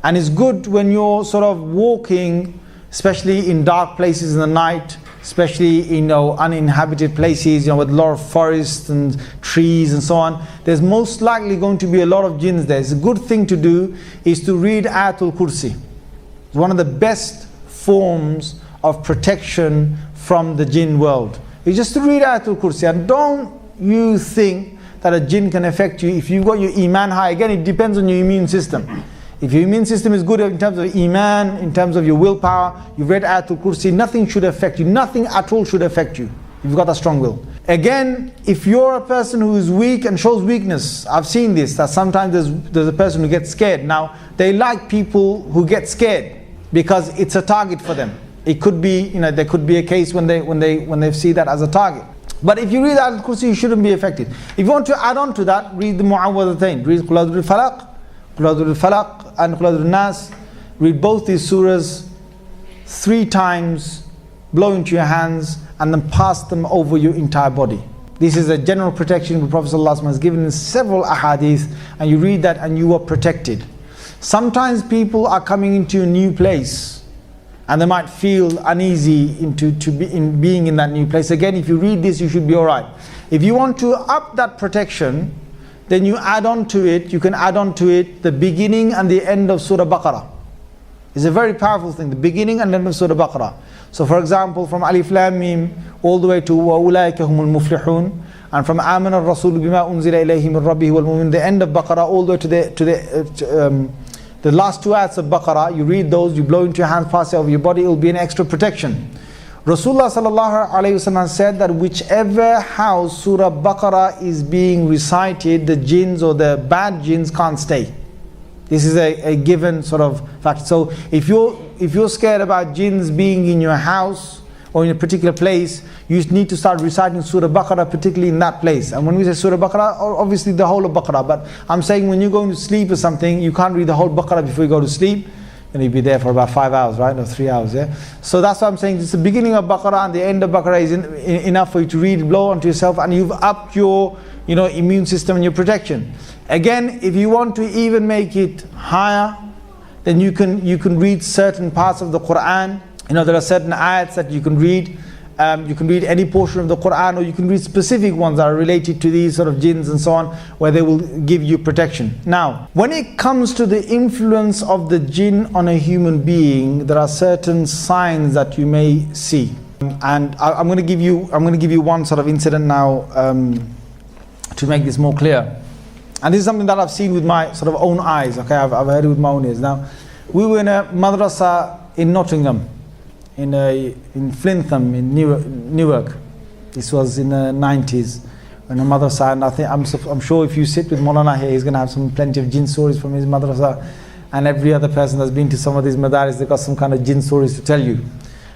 And it's good when you're sort of walking, especially in dark places in the night, especially in uninhabited places, with a lot of forests and trees and so on. There's most likely going to be a lot of jinns there. It's a good thing to do is to read Ayat al-Kursi. It's one of the best forms of protection from the jinn world. It's just to read Ayat al-Kursi, and don't you think that a jinn can affect you if you've got your iman high. Again, it depends on your immune system. If your immune system is good in terms of iman, in terms of your willpower, you've read Ayat al-Kursi, nothing should affect you. Nothing at all should affect you. You've got a strong will. Again, if you're a person who is weak and shows weakness, I've seen this, that sometimes there's a person who gets scared. Now, they like people who get scared because it's a target for them. It could be, there could be a case when they see that as a target. But if you read Ayat al-Kursi, you shouldn't be affected. If you want to add on to that, read the Mu'awwadhatayn. Read Qul A'udhu bil-Falaq, Qul A'udhu bil-Falaq, and Qul A'udhu bin-Nas. Read both these surahs 3 times, blow into your hands, and then pass them over your entire body. This is a general protection the Prophet ﷺ has given in several ahadith, and you read that and you are protected. Sometimes people are coming into a new place and they might feel uneasy in being in that new place. Again, if you read this, you should be alright. If you want to up that protection, then you add on to it, you can add on to it the beginning and the end of Surah Baqarah. It's a very powerful thing, the beginning and end of Surah Baqarah. So for example, from Alif Lam Mim all the way to وَأُولَٰئِكَ هُمُ الْمُفْلِحُونَ, and from آمَنَ الرَّسُولُ بِمَا أُنزِلَ إِلَيْهِ مِنْ رَبِّهِ وَالْمُؤْمِنُونَ, the end of Baqarah, all the way to the last two ayats of Baqarah. You read those, you blow into your hands, pass it over your body, it will be an extra protection. Rasulullah sallallahu alayhi wasallam said that whichever house Surah Baqarah is being recited, the jinns or the bad jinns can't stay. This is a given sort of fact. So if you're scared about jinns being in your house or in a particular place, you need to start reciting Surah Baqarah, particularly in that place. And when we say Surah Baqarah, obviously the whole of Baqarah, but I'm saying when you're going to sleep or something, you can't read the whole Baqarah before you go to sleep. And you'll be there for about 5 hours, right? Or 3 hours, yeah? So that's what I'm saying. It's the beginning of Baqarah and the end of Baqarah is enough for you to read, blow onto yourself, and you've upped your immune system and your protection. Again, if you want to even make it higher, then you can read certain parts of the Quran. There are certain ayats that you can read. You can read any portion of the Quran, or you can read specific ones that are related to these sort of jinns and so on, where they will give you protection. Now, when it comes to the influence of the jinn on a human being, there are certain signs that you may see. And I'm going to give you one sort of incident now to make this more clear. And this is something that I've seen with my sort of own eyes. Okay, I've heard it with my own ears. Now, we were in a madrasa in Nottingham, in Flintham, in Newark. This was in the 90s. In a madrasa, and I'm sure if you sit with Maulana here, he's going to have plenty of jinn stories from his madrasa. And every other person that's been to some of these madaris, they've got some kind of jinn stories to tell you.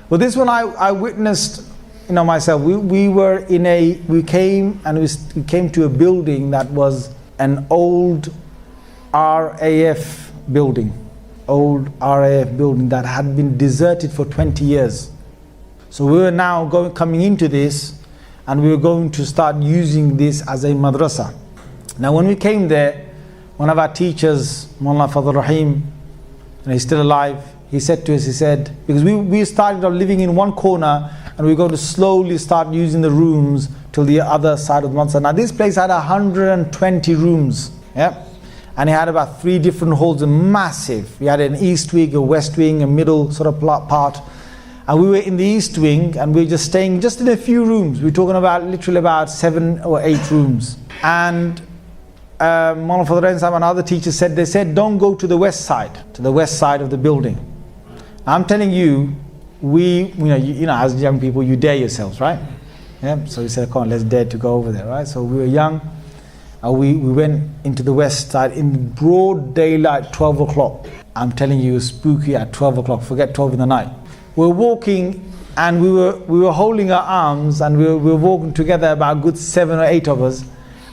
But this one I witnessed, myself. We came to a building that was an old RAF building. Old RAF building that had been deserted for 20 years. So we were now coming into this, and we were going to start using this as a madrasa. Now when we came there, one of our teachers, Maulana Fadl Rahim, and he's still alive, he said to us, because we started off living in one corner, and we were going to slowly start using the rooms till the other side of the madrasa. Now this place had 120 rooms, yeah? And it had about 3 different halls, massive. We had an east wing, a west wing, a middle sort of part. And we were in the east wing, and we were just staying just in a few rooms. We're talking about literally about 7 or 8 rooms. And Maulana Fadl Rahim and other teachers said, don't go to the west side of the building. I'm telling you, as young people, you dare yourselves, right? Yeah. So we said, come on, let's dare to go over there, right? So we were young. We went into the west side in broad daylight, 12 o'clock. I'm telling you, it was spooky at 12 o'clock, forget 12 in the night. We were walking, and we were holding our arms, and we were walking together, about a good 7 or 8 of us.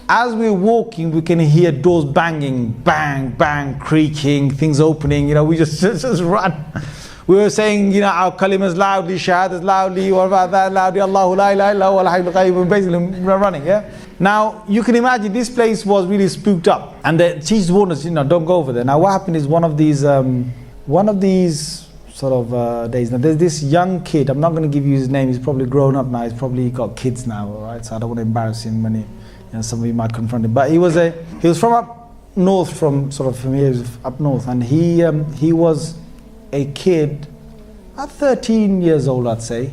As we were walking, we can hear doors banging, bang, bang, creaking, things opening, we just run. We were saying, our kalimas loudly, shahadas loudly, what about that loudly, Allahu la ilaha illa huwa al-hayyul qayyum, basically running, yeah? Now, you can imagine this place was really spooked up, and the teachers warned us, don't go over there. Now, what happened is one of these sort of days, now there's this young kid, I'm not going to give you his name, he's probably grown up now, he's probably got kids now, all right? So I don't want to embarrass him when some of you might confront him. But he was from up north, from here, he was up north, and he was a kid, about 13 years old, I'd say,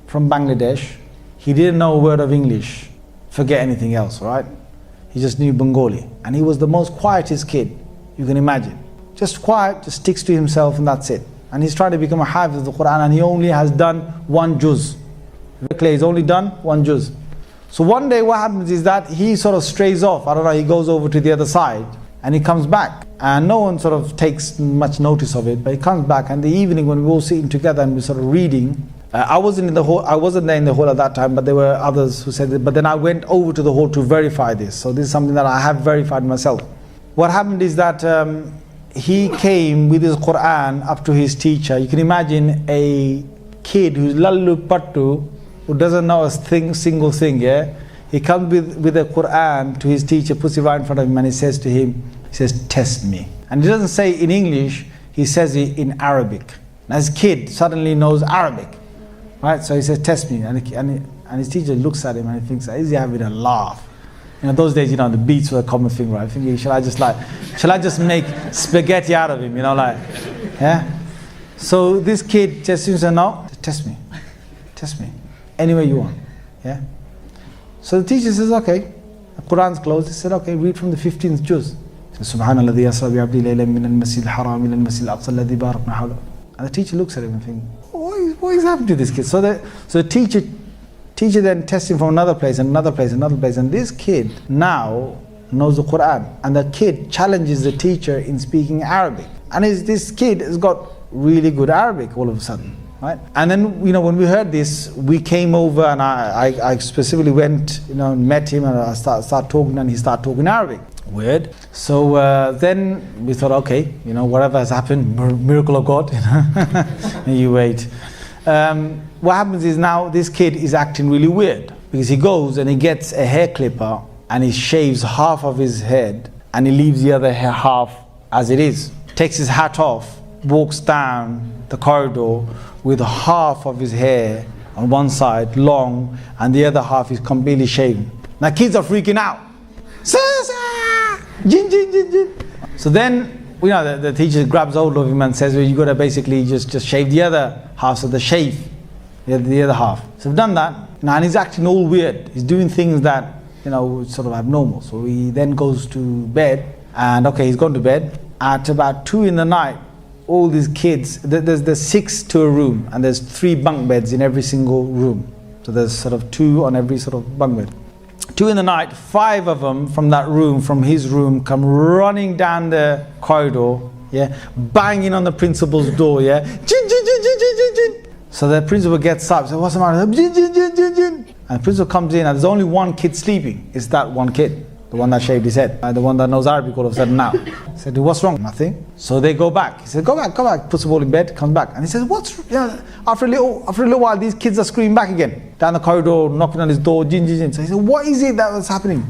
from Bangladesh. He didn't know a word of English. Forget anything else, right? He just knew Bengali. And he was the most quietest kid you can imagine. Just quiet, just sticks to himself, and that's it. And he's trying to become a hafiz of the Quran, and he only has done 1 juz. He's only done 1 juz. So one day what happens is that he sort of strays off. I don't know, he goes over to the other side, and he comes back. And no one sort of takes much notice of it, but he comes back, and the evening when we were all sitting together and we're sort of reading, I wasn't there in the hall at that time, but there were others who said it. But then I went over to the hall to verify this. So this is something that I have verified myself. What happened is that he came with his Quran up to his teacher. You can imagine a kid who's lallu pattu, who doesn't know a single thing, yeah? He comes with the Quran to his teacher, puts it right in front of him, and he says to him, test me. And he doesn't say in English, he says it in Arabic. And his kid suddenly knows Arabic. Right, so he says, test me, and his teacher looks at him and he thinks, is he having a laugh? those days, the beats were a common thing, right? Thinking, shall I just make spaghetti out of him, yeah? So this kid just said, no, test me, any way you want, yeah? So the teacher says, okay, the Quran's closed. He said, okay, read from the 15th juz. Subhanalladhi yasra bi'abdi laylan min al-masjid al-haram ila al-masjid al-aqsa alladhi barakna hawla. And the teacher looks at him and thinks, what is happening to this kid? So the teacher then tests him from another place, and this kid now knows the Quran, and the kid challenges the teacher in speaking Arabic. And this kid has got really good Arabic all of a sudden. Right? And then, when we heard this, we came over, and I specifically went, met him, and I started talking, and he started talking Arabic. Weird. So then we thought, okay, whatever has happened, miracle of God. You wait. What happens is now this kid is acting really weird, because he goes and he gets a hair clipper and he shaves half of his head and he leaves the other half as it is. Takes his hat off, walks down the corridor with half of his hair on one side long and the other half is completely shaven. Now kids are freaking out. Jinn, jinn, jinn, jinn. So then, the teacher grabs hold of him and says, well, you got to basically just shave the other half, so the shave, the other half. So we've done that. Now, and he's acting all weird. He's doing things that, sort of abnormal. So he then goes to bed, and okay, he's gone to bed. At about 2 in the night, all these kids, there's 6 to a room, and there's 3 bunk beds in every single room. So there's sort of 2 on every sort of bunk bed. 2 in the night, 5 of them from his room, come running down the corridor, yeah, banging on the principal's door, yeah. Jinn, jinn, jinn, jinn, jinn, jinn. So the principal gets up, says, what's the matter? Jinn, jinn, jinn, jinn, jinn. And the principal comes in, and there's only one kid sleeping. It's that one kid, the one that shaved his head, the one that knows Arabic all of a sudden now. He said, what's wrong? Nothing. So they go back. He said, go back. Puts the ball in bed, comes back. And he says, after a little while, these kids are screaming back again. Down the corridor, knocking on his door, jinn, jinn, jinn. So he said, what is it that was happening?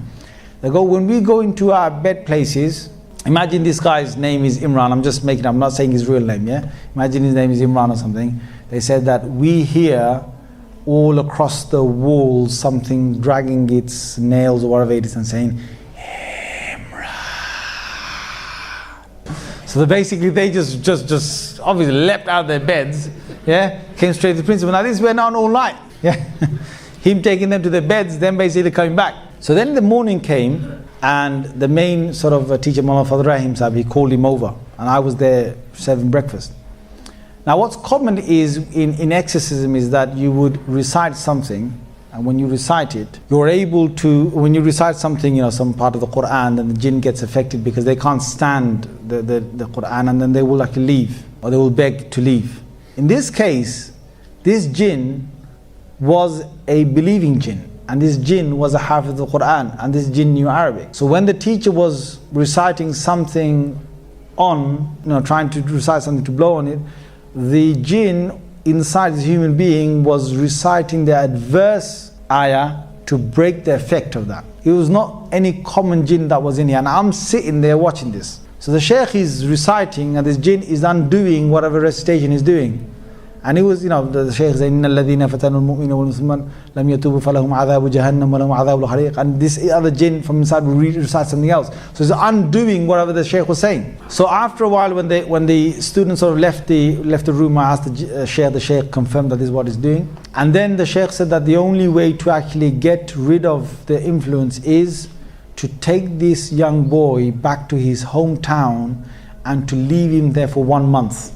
They go, when we go into our bed places, imagine this guy's name is Imran. I'm just making up, I'm not saying his real name, yeah? Imagine his name is Imran or something. They said that we hear all across the walls something dragging its nails or whatever it is and saying, so basically they just obviously leapt out of their beds, yeah, came straight to the principal. Now this went on all night, yeah. Him taking them to their beds, then basically coming back. So then the morning came, and the main sort of teacher, Mullah Fadl Rahim Sahib, he called him over, and I was there serving breakfast. Now what's common is in exorcism is that you would recite something, and when you recite it, you're able to, when you recite something, some part of the Quran, then the jinn gets affected because they can't stand the Quran, and then they will actually leave, or they will beg to leave. In this case, this jinn was a believing jinn, and this jinn was a hafiz of the Quran, and this jinn knew Arabic. So when the teacher was reciting something trying to recite something to blow on it, the jinn inside this human being was reciting the adverse ayah to break the effect of that. It was not any common jinn that was in here, and I'm sitting there watching this. So the shaykh is reciting, and this jinn is undoing whatever recitation he's doing. And it was, the shaykh saying, إِنَّ الَّذِينَ فَتَنُوا الْمُؤْمِنَ وَالْمُسْلِمَانَ لَمْ يَتُوبُوا فَلَهُمْ عَذَابُ جَهَنَّمَ وَلَهُمْ عَذَابُ الْحَرِيقِ. And this other jinn from inside will recite something else. So it's undoing whatever the shaykh was saying. So after a while, when the students sort of left the room, I asked the shaykh confirmed that this is what he's doing. And then the shaykh said that the only way to actually get rid of the influence is to take this young boy back to his hometown and to leave him there for 1 month.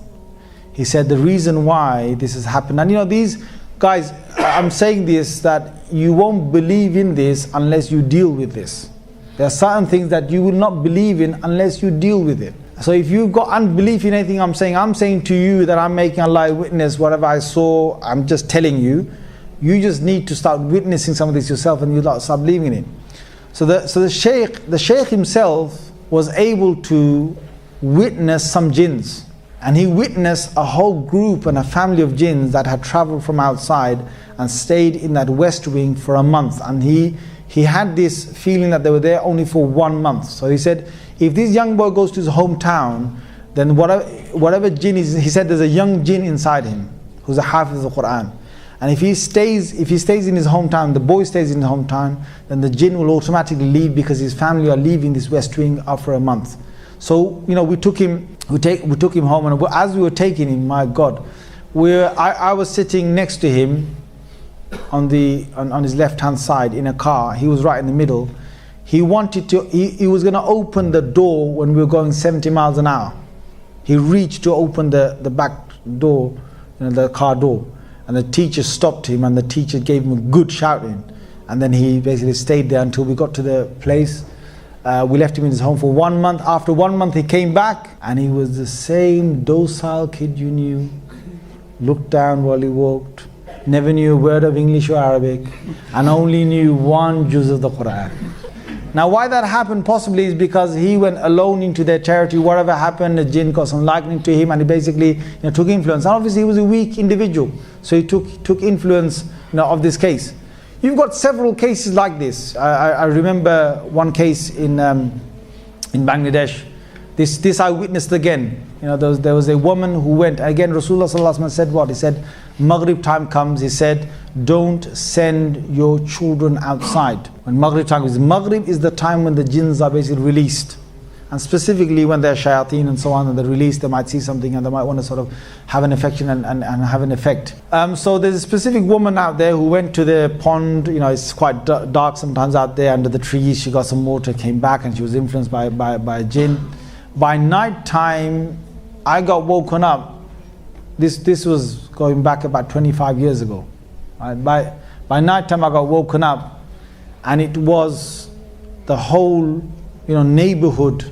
He said the reason why this has happened, and these guys, I'm saying this, that you won't believe in this unless you deal with this. There are certain things that you will not believe in unless you deal with it. So if you've got unbelief in anything I'm saying to you that I'm making a live witness, whatever I saw, I'm just telling you. You just need to start witnessing some of this yourself, and you start believing in it. So the shaykh himself was able to witness some jinns. And he witnessed a whole group and a family of jinns that had traveled from outside and stayed in that west wing for a month. And he had this feeling that they were there only for 1 month. So he said, if this young boy goes to his hometown, then whatever jinn is, he said there's a young jinn inside him who's a hafiz of the Quran. And if he stays in his hometown, the boy stays in his hometown, then the jinn will automatically leave because his family are leaving this West Wing after a month. So, we took him home, and as we were taking him, my God, I was sitting next to him on his left-hand side in a car. He was right in the middle. He wanted to, he was going to open the door when we were going 70 miles an hour. He reached to open the back door, the car door. And the teacher stopped him, and the teacher gave him a good shouting. And then he basically stayed there until we got to the place. We left him in his home for 1 month. After 1 month he came back, and he was the same docile kid you knew. Looked down while he walked, never knew a word of English or Arabic, and only knew one juz of the Quran. Now why that happened possibly is because he went alone into their territory. Whatever happened, the jinn got some liking to him, and he basically took influence. And obviously he was a weak individual, so he took influence of this case. You've got several cases like this. I remember one case in Bangladesh. This I witnessed again. There was a woman who went, again Rasulullah sallallahu alaihi wasallam said what? He said, Maghrib time comes, he said, don't send your children outside. When Maghrib time comes, Maghrib is the time when the jinns are basically released. And specifically when they're shayateen and so on, and they're released, they might see something and they might want to sort of have an affection and have an effect. So there's a specific woman out there who went to the pond. It's quite dark sometimes out there under the trees. She got some water, came back, and she was influenced by a jinn. By night time, I got woken up. This was going back about 25 years ago. By night time, I got woken up, and it was the whole neighborhood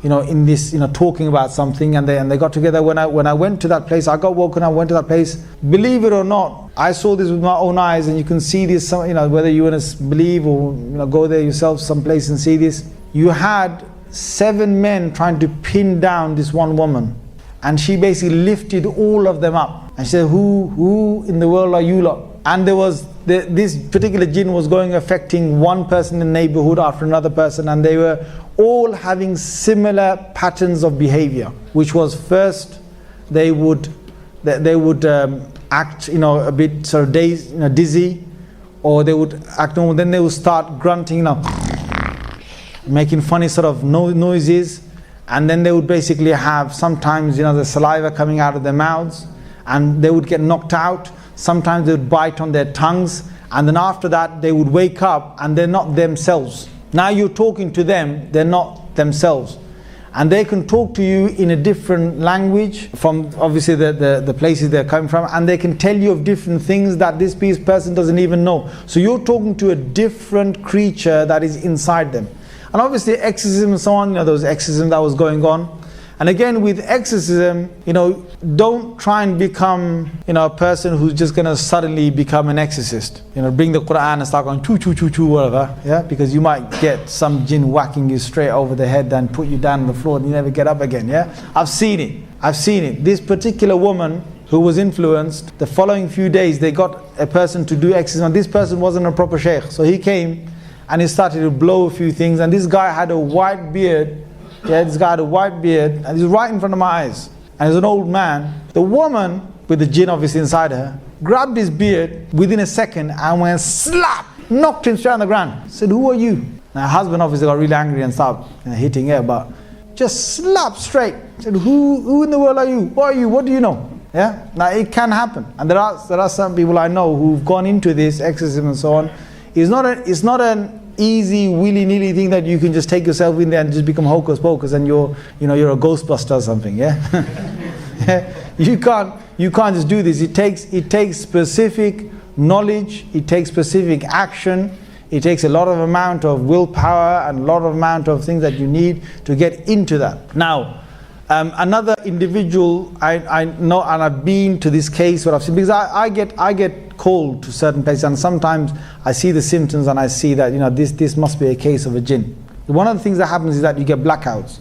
in this talking about something, and they got together. When I went to that place, I got woken up, went to that place. Believe it or not, I saw this with my own eyes, and you can see this, whether you want to believe or go there yourself someplace and see this. You had 7 men trying to pin down this one woman, and she basically lifted all of them up, and she said, who in the world are you lot? And there was this particular jinn was affecting one person in the neighborhood after another person, and they were all having similar patterns of behavior, which was first they would act a bit sort of dazed, dizzy, or they would act normal. Then they would start grunting, making funny sort of noises, and then they would basically have sometimes the saliva coming out of their mouths, and they would get knocked out. Sometimes they would bite on their tongues, and then after that they would wake up and they're not themselves. Now you're talking to them, they're not themselves, and they can talk to you in a different language from obviously the places they're coming from, and they can tell you of different things that this person doesn't even know. So you're talking to a different creature that is inside them. And obviously exorcism and so on, there was exorcism that was going on. And again with exorcism, don't try and become a person who's just going to suddenly become an exorcist. Bring the Quran and start going choo choo choo choo whatever, because you might get some jinn whacking you straight over the head and put you down on the floor and you never get up again. I've seen it. This particular woman who was influenced, the following few days they got a person to do exorcism, and this person wasn't a proper sheikh, so he came and he started to blow a few things, and this guy had a white beard. This guy had a white beard, and he's right in front of my eyes, and he's an old man. The woman, with the jinn obviously inside her, grabbed his beard within a second and went slap, knocked him straight on the ground. Said, who are you? Now her husband obviously got really angry and started hitting her, but just slap straight. Said, who in the world are you? What are you? What do you know? Now it can happen, and there are some people I know who've gone into this exorcism and so on. It's not an easy willy-nilly thing that you can just take yourself in there and just become hocus pocus and you're a Ghostbuster or something. You can't just do this. It takes specific knowledge, it takes specific action, it takes a lot of amount of willpower and a lot of amount of things that you need to get into that. Now another individual I know, and I've been to this case where I've seen, because I get called to certain places, and sometimes I see the symptoms and I see that this must be a case of a jinn. One of the things that happens is that you get blackouts.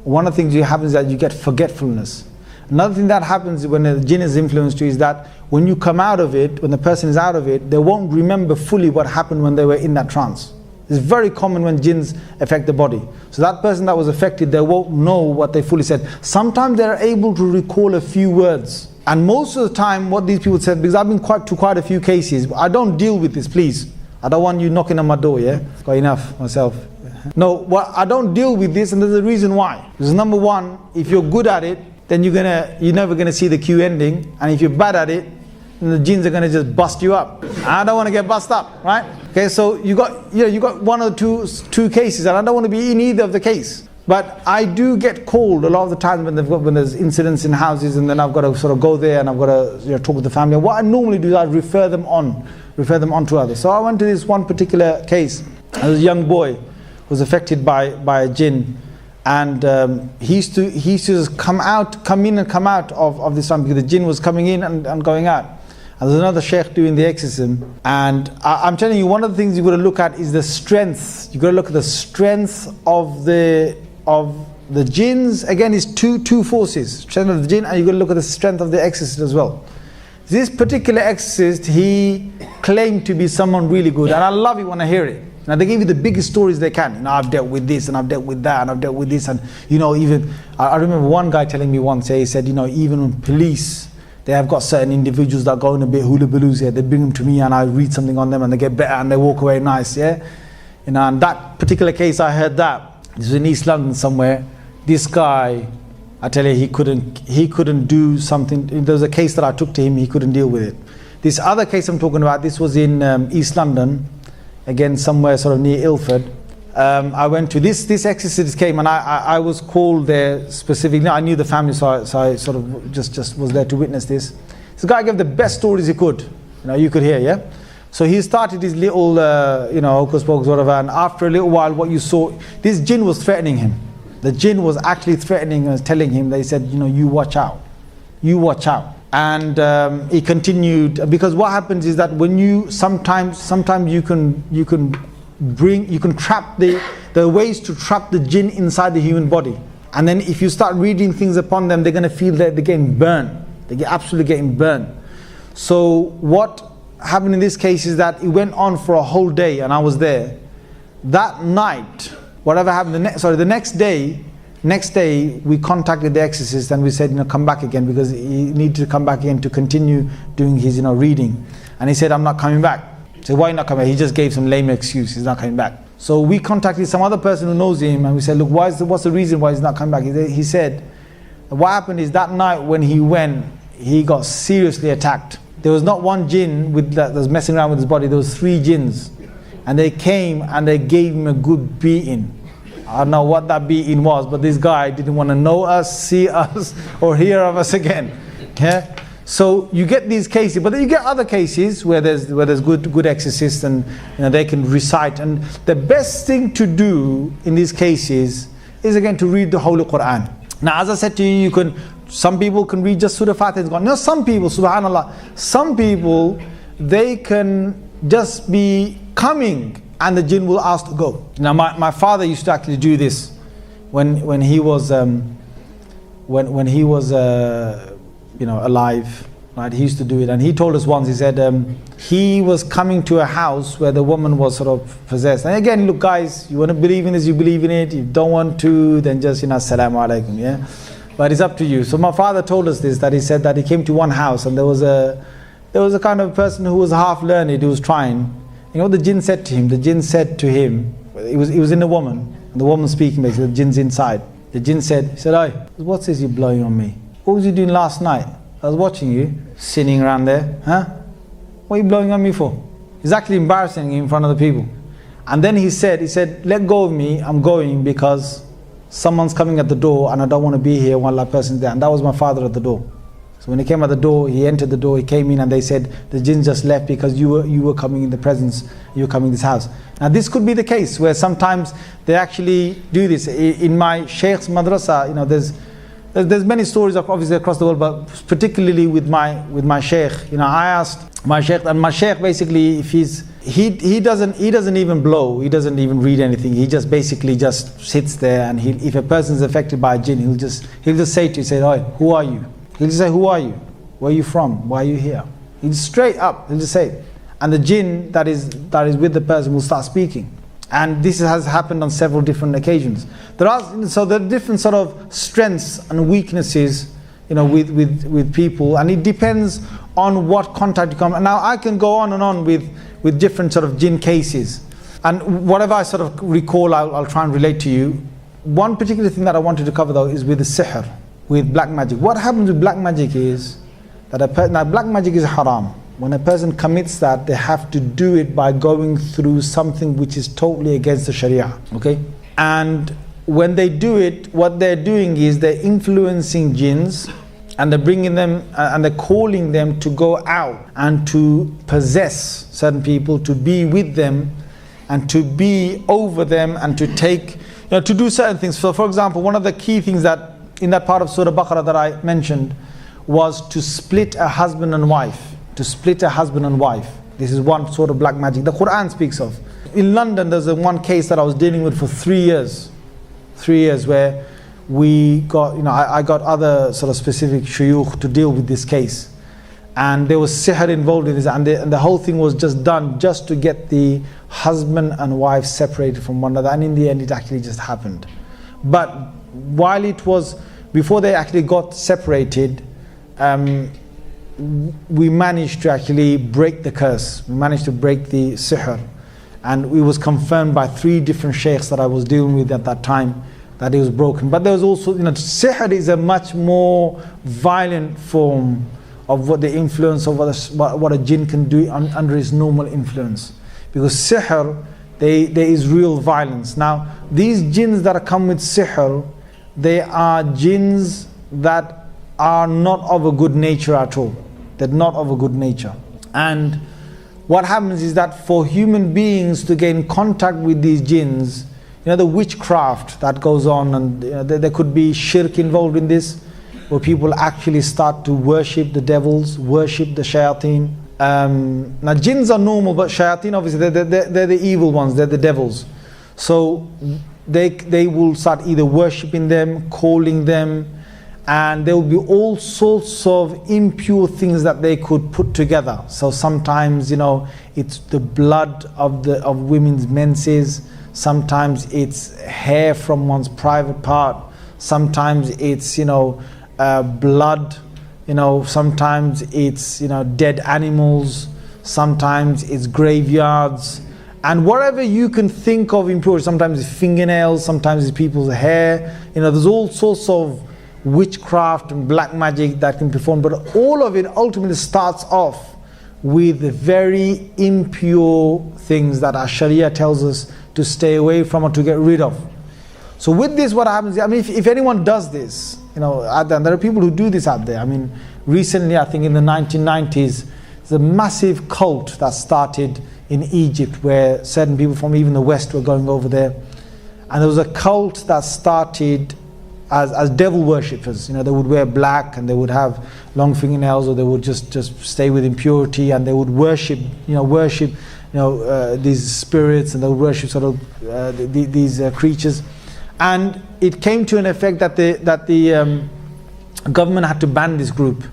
One of the things that happens is that you get forgetfulness. Another thing that happens when the jinn is influenced you is that when you come out of it, when the person is out of it, they won't remember fully what happened when they were in that trance. It's very common when jinns affect the body. So that person that was affected, they won't know what they fully said. Sometimes they're able to recall a few words, And most of the time what these people said, because I've been to quite a few cases, I don't deal with this, please. I don't want you knocking on my door, yeah? Got enough myself. No, I don't deal with this, and there's a reason why. Because number one, if you're good at it, then you're never gonna see the queue ending. And if you're bad at it, then the jinns are gonna just bust you up. I don't want to get bust up, right? Okay, so you got one or two cases, and I don't want to be in either of the case. But I do get called a lot of the time when there's incidents in houses, and then I've got to sort of go there and I've got to talk with the family. What I normally do is I refer them on to others. So I went to this one particular case. There was a young boy who was affected by a jinn, and he used to just come in and come out of this one, because the jinn was coming in and going out. And there's another sheikh doing the exorcism, and I'm telling you, one of the things you've got to look at is the strength. You've got to look at the strength of the jinns. Again, it's two forces: strength of the jinn, and you've got to look at the strength of the exorcist as well. This particular exorcist, he claimed to be someone really good, and I love it when I hear it. Now they give you the biggest stories they can. I've dealt with this, and I've dealt with that, and I've dealt with this, and even I remember one guy telling me once. He said, even when police, they have got certain individuals that go in a bit hula balloos. They bring them to me, and I read something on them, and they get better, and they walk away nice. Yeah, and that particular case, I heard that. This was in East London somewhere. This guy, I tell you, he couldn't do something. There was a case that I took to him, he couldn't deal with it. This other case I'm talking about, this was in East London, again somewhere sort of near Ilford. I went to this exorcist came, and I was called there specifically. I knew the family, so I sort of just was there to witness this. This guy gave the best stories he could. You could hear, yeah. So he started his little, hocus pocus, whatever. And after a little while, what you saw, this jinn was threatening him. The jinn was actually threatening and telling him. They said, you watch out, you watch out. And he continued, because what happens is that when you sometimes you can trap the ways to trap the jinn inside the human body. And then if you start reading things upon them, they're going to feel that they're getting burned. They're absolutely getting burned. So what happened in this case is that it went on for a whole day, and I was there. That night, whatever happened, the next day we contacted the exorcist, and we said, come back again, because he needed to come back again to continue doing his reading. And he said, I'm not coming back. So why not coming back? He just gave some lame excuse. He's not coming back. So we contacted some other person who knows him, and we said, look, what's the reason why he's not coming back? He said, what happened is that night when he went, he got seriously attacked. There was not one jinn that was messing around with his body. There was 3 jinns, and they came and they gave him a good beating. I don't know what that beating was, but this guy didn't want to know us, see us, or hear of us again. Yeah. So you get these cases, but then you get other cases where there's good exorcists, and they can recite. And the best thing to do in these cases is again to read the Holy Quran. Now, as I said to you, some people can read just Surah Fatiha. Now, some people, subhanallah, some people, they can just be coming, and the jinn will ask to go. Now, my father used to actually do this when he was alive. Right, he used to do it, and he told us once. He said he was coming to a house where the woman was sort of possessed. And again, look, guys, you want to believe in this, you believe in it. You don't want to, then just assalamu alaikum, yeah. But it's up to you. So my father told us this, that he said that he came to one house, and there was a kind of person who was half learned, who was trying. What the jinn said to him? The jinn said to him, it was in a woman, and the woman speaking basically, the jinn's inside. The jinn said, "Hey, what's this you're blowing on me? What was you doing last night? I was watching you, sitting around there, huh? What are you blowing on me for?" He's actually embarrassing him in front of the people. And then he said, "Let go of me, I'm going because someone's coming at the door and I don't want to be here while that person's there." And that was my father at the door. So when he came at the door, he entered the door, he came in, and they said, "The jinn just left because you were coming in the presence, you were coming in this house." Now this could be the case where sometimes they actually do this. In my sheikh's madrasa, there's many stories obviously across the world, but particularly with my sheikh. I asked my sheikh, and my sheikh basically, if he doesn't even blow, he doesn't even read anything. He just basically just sits there, and if a person is affected by a jinn, he'll just say to you, say, "Oh, who are you?" He'll just say, "Who are you? Where are you from? Why are you here?" He'll straight up, he'll just say it. And the jinn that is with the person will start speaking. And this has happened on several different occasions. There are different sort of strengths and weaknesses with people, and it depends on what contact you come. And now I can go on and on with different sort of jinn cases, and whatever I sort of recall, I'll try and relate to you. One particular thing that I wanted to cover though is with the sihr, with black magic. What happens with black magic is that now black magic is haram. When a person commits that, they have to do it by going through something which is totally against the Sharia. Okay, and when they do it, what they're doing is they're influencing jinns, and they're bringing them and they're calling them to go out and to possess certain people, to be with them and to be over them and to take, to do certain things. So for example, one of the key things that in that part of Surah Baqarah that I mentioned was to split a husband and wife. To split a husband and wife. This is one sort of black magic the Quran speaks of. In London, there's one case that I was dealing with for 3 years. 3 years where we got, I got other sort of specific shuyukh to deal with this case. And there was sihr involved in this, and the whole thing was just done just to get the husband and wife separated from one another. And in the end, it actually just happened. But while it was, before they actually got separated, we managed to actually break the curse. We managed to break the sihr. And it was confirmed by 3 different sheikhs that I was dealing with at that time that it was broken. But there was also, sihr is a much more violent form of what the influence of what a jinn can do under his normal influence. Because sihr, there is real violence. Now, these jinns that come with sihr, they are jinns that are not of a good nature at all. They're not of a good nature. And what happens is that for human beings to gain contact with these jinns, the witchcraft that goes on, and there could be shirk involved in this, where people actually start to worship the devils, worship the shayateen. Now jinns are normal, but shayateen, obviously, they're the evil ones, they're the devils. So they will start either worshipping them, calling them, and there will be all sorts of impure things that they could put together. So sometimes, it's the blood of women's menses. Sometimes it's hair from one's private part. Sometimes it's, blood. Sometimes it's, dead animals. Sometimes it's graveyards. And whatever you can think of impurity, sometimes it's fingernails, sometimes it's people's hair. There's all sorts of witchcraft and black magic that can be performed, but all of it ultimately starts off with very impure things that our Sharia tells us to stay away from or to get rid of. So with this, what happens, if anyone does this, out there, and there are people who do this out there. Recently, I think in the 1990s, there's a massive cult that started in Egypt where certain people from even the West were going over there. And there was a cult that started as devil worshippers. They would wear black and they would have long fingernails, or they would just stay with impurity, and they would worship these spirits, and they would worship sort of these creatures. And it came to an effect that the government had to ban this group.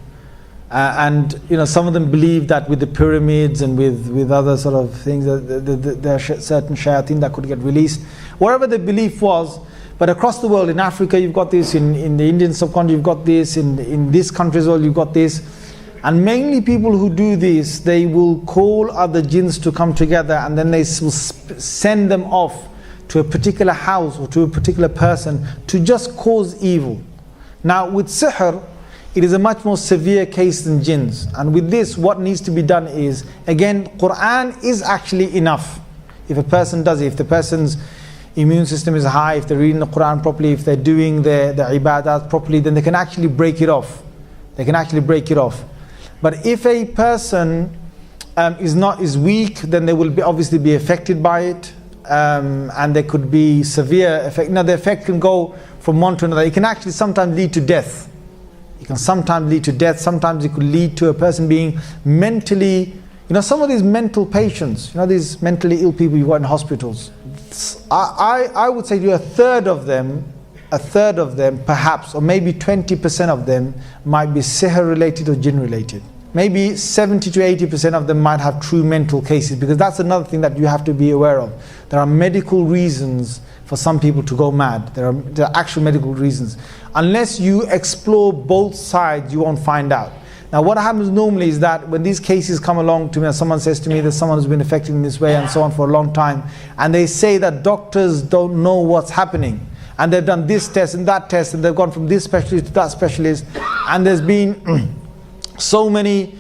And some of them believed that with the pyramids and with other sort of things, that there are certain shayateen that could get released. Whatever the belief was. But across the world, in Africa you've got this, in the Indian subcontinent you've got this, in this country as well you've got this. And mainly people who do this, they will call other jinns to come together, and then they will send them off to a particular house or to a particular person to just cause evil. Now with sihr, it is a much more severe case than jinns. And with this, what needs to be done is, again, Quran is actually enough. If a person does it, if the person's immune system is high, if they're reading the Quran properly, if they're doing the ibadat properly, then they can actually break it off. They can actually break it off. But if a person is weak, then they will obviously be affected by it, and there could be severe effect. Now the effect can go from one to another. It can actually sometimes lead to death. It can sometimes lead to death. Sometimes it could lead to a person being mentally, some of these mental patients, these mentally ill people you've got in hospitals. I would say to you a third of them perhaps, or maybe 20% of them might be sihr related or jinn related. maybe 70 to 80% of them might have true mental cases, because that's another thing that you have to be aware of. There are medical reasons for some people to go mad. There are actual medical reasons. Unless you explore both sides, you won't find out. Now what happens normally is that when these cases come along to me and someone says to me that someone has been affected in this way and so on for a long time, and they say that doctors don't know what's happening, and they've done this test and that test, and they've gone from this specialist to that specialist, and there's been so many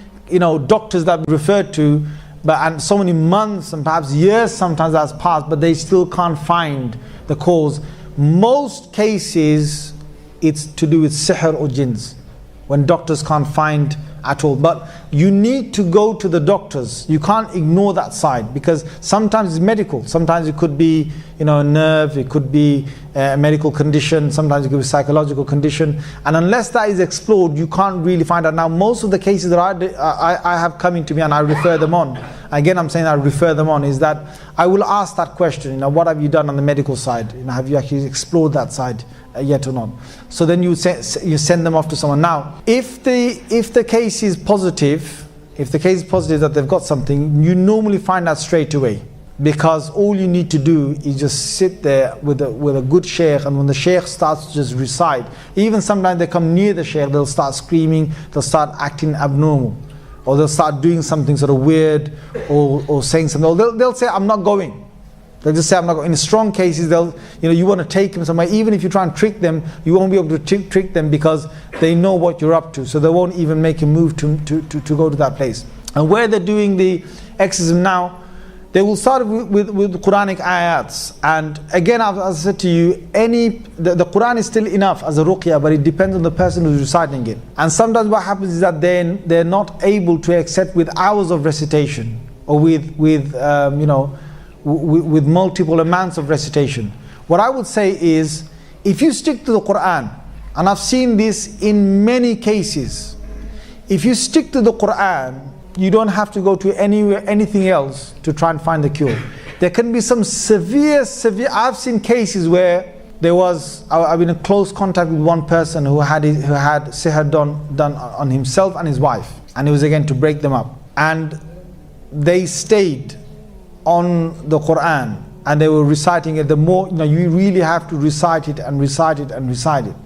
doctors that we referred to, and so many months and perhaps years sometimes has passed, but they still can't find the cause. Most cases it's to do with sihr or jinns, when doctors can't find at all. But you need to go to the doctors. You can't ignore that side, because sometimes it's medical. Sometimes it could be a nerve, it could be a medical condition, sometimes it could be a psychological condition, and unless that is explored, you can't really find out. Now most of the cases that I have coming to me and I refer them on, again I'm saying I refer them on, is that I will ask that question, what have you done on the medical side? Have you actually explored that side yet or not? So then you send them off to someone. Now if the case is positive, that they've got something, you normally find out straight away, because all you need to do is just sit there with a good sheikh, and when the sheikh starts to just recite, even sometimes they come near the sheikh, they'll start screaming, they'll start acting abnormal, or they'll start doing something sort of weird, or saying something, or they'll say I'm not going. They'll just say I'm not going. In strong cases, you want to take them somewhere. Even if you try and trick them, you won't be able to trick them, because they know what you're up to, so they won't even make a move to go to that place. And where they're doing the exorcism now, they will start with Quranic ayats. And again, as I said to you, the Quran is still enough as a ruqya, but it depends on the person who's reciting it. And sometimes what happens is that they're not able to accept with hours of recitation, or with multiple amounts of recitation. What I would say is, if you stick to the Quran, and I've seen this in many cases, if you stick to the Quran, you don't have to go to anything else to try and find the cure. There can be some severe, I've seen cases where I've been in close contact with one person who had sihr done on himself and his wife, and it was again to break them up. And they stayed on the Quran, and they were reciting it. The more, you really have to recite it and recite it and recite it.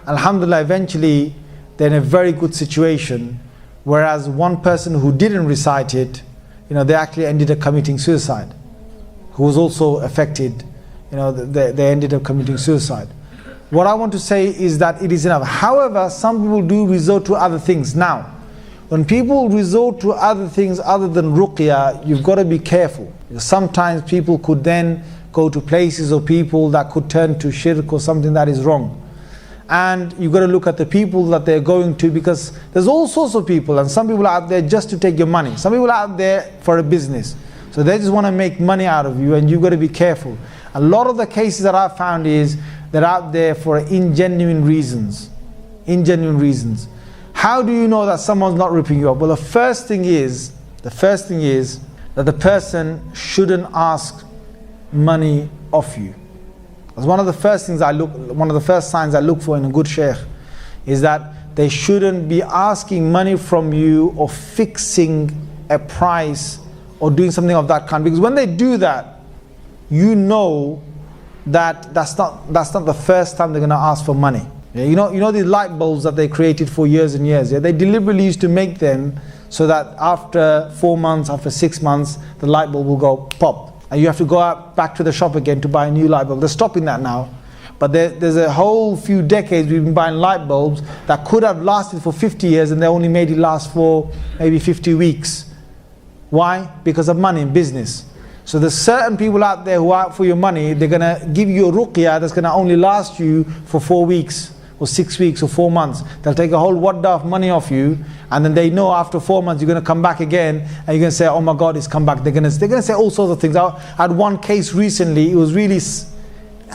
Alhamdulillah, eventually they're in a very good situation. Whereas one person who didn't recite it, they actually ended up committing suicide, who was also affected, they ended up committing suicide. What I want to say is that it is enough. However, some people do resort to other things. Now, when people resort to other things other than ruqya, you've got to be careful. Because sometimes people could then go to places or people that could turn to shirk or something that is wrong. And you've got to look at the people that they're going to, because there's all sorts of people, and some people are out there just to take your money. Some people are out there for a business. So they just want to make money out of you, and you've got to be careful. A lot of the cases that I've found is they're out there for ingenuine reasons. How do you know that someone's not ripping you off? Well, the first thing is that the person shouldn't ask money off you. That's one of the first signs I look for in a good sheikh, is that they shouldn't be asking money from you or fixing a price or doing something of that kind. Because when they do that, you know that that's not the first time they're going to ask for money. Yeah, you know these light bulbs that they created for years and years. Yeah, they deliberately used to make them so that after 4 months, after 6 months, the light bulb will go pop. And you have to go back to the shop again to buy a new light bulb. They're stopping that now. But there's a whole few decades we've been buying light bulbs that could have lasted for 50 years, and they only made it last for maybe 50 weeks. Why? Because of money and business. So there's certain people out there who are out for your money. They're going to give you a ruqya that's going to only last you for 4 weeks or 6 weeks or 4 months. They'll take a whole wadda of money off you, and then they know after 4 months you're going to come back again, and you're going to say, oh my God, he's come back. They're going to say all sorts of things. I had one case recently. It was really,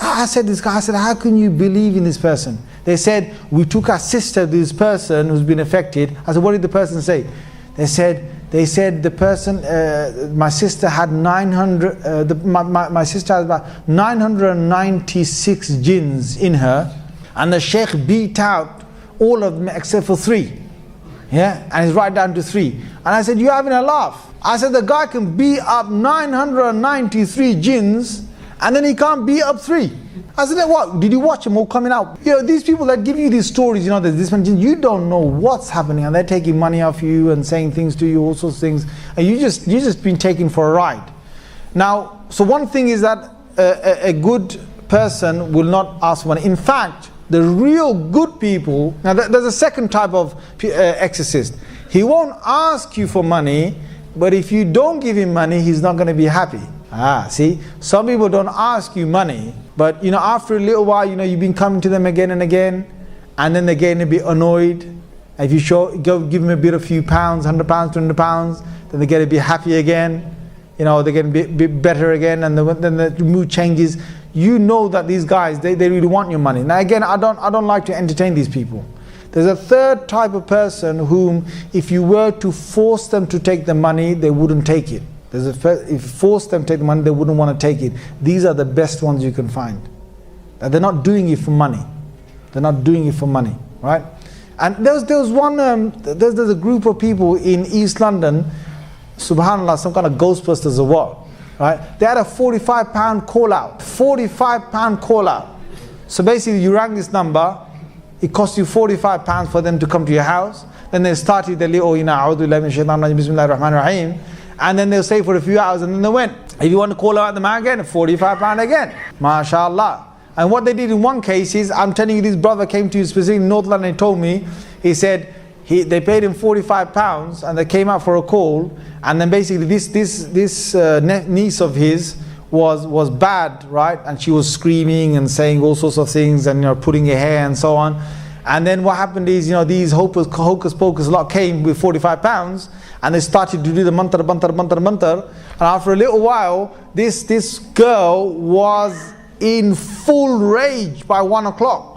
I said, how can you believe in this person? They said, we took our sister to this person who's been affected. I said, what did the person say? They said the person, my sister had 900, my sister had about 996 jinns in her, and the sheikh beat out all of them except for 3. Yeah, and it's right down to 3. And I said, you're having a laugh. I said, the guy can beat up 993 jinns, and then he can't beat up 3. I said, what? Did you watch them all coming out? You know, these people that give you these stories, there's this one jinn, you don't know what's happening, and they're taking money off you and saying things to you, all sorts of things, and you just been taken for a ride. Now, so one thing is that a good person will not ask for money. In fact, the real good people, now there's a second type of exorcist. He won't ask you for money, but if you don't give him money, he's not going to be happy. See, some people don't ask you money, but after a little while, you've been coming to them again and again, and then they're getting a bit annoyed. If you go give them a few pounds, £100, £200, then they get a bit happy again. They're getting a bit better again, and then the mood changes. You know that these guys, they really want your money. Now again, I don't like to entertain these people. There's a third type of person whom, if you were to force them to take the money, they wouldn't take it. If you force them to take the money, they wouldn't want to take it. These are the best ones you can find. They're not doing it for money. They're not doing it for money, right? And there was one, there's a group of people in East London, subhanAllah, some kind of Ghostbusters or what, right? They had a £45 call out. £45 call out. So basically you rang this number, it cost you £45 for them to come to your house. Then they started the little, A'udhu billahi minash shaitanir rajim, Bismillahir Rahmanir Rahim. And then they'll stay for a few hours and then they went. If you want to call out the man again, £45 again. MashaAllah. And what they did in one case is, I'm telling you, this brother came to specifically in North London and told me, he said, they paid him £45 and they came out for a call, and then basically this niece of his was bad, right? And she was screaming and saying all sorts of things and putting her hair and so on. And then what happened is, these hocus pocus lot came with £45 and they started to do the mantra. And after a little while, this girl was in full rage by 1 o'clock.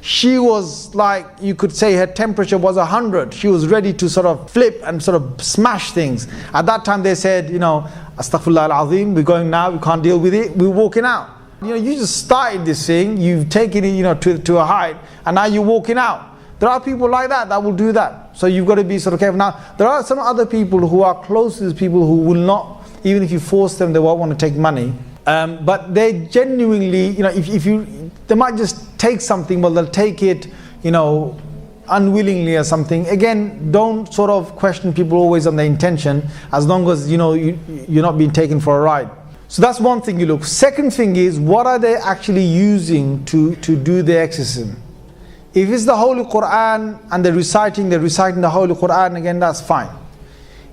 She was like, you could say her temperature was 100. She was ready to sort of flip and sort of smash things. At that time they said, Astaghfirullah al-Azim, we're going now, we can't deal with it, we're walking out. You just started this thing, you've taken it to a height, and now you're walking out. There are people like that will do that. So you've got to be sort of careful. Now, there are some other people who are close to these people who will not, even if you force them, they won't want to take money. But they genuinely, they might just take something, but they'll take it, unwillingly or something. Again, don't sort of question people always on their intention, as long as, you're not being taken for a ride. So that's one thing you look. Second thing is, what are they actually using to do the exorcism? If it's the Holy Quran and they're reciting the Holy Quran, again, that's fine.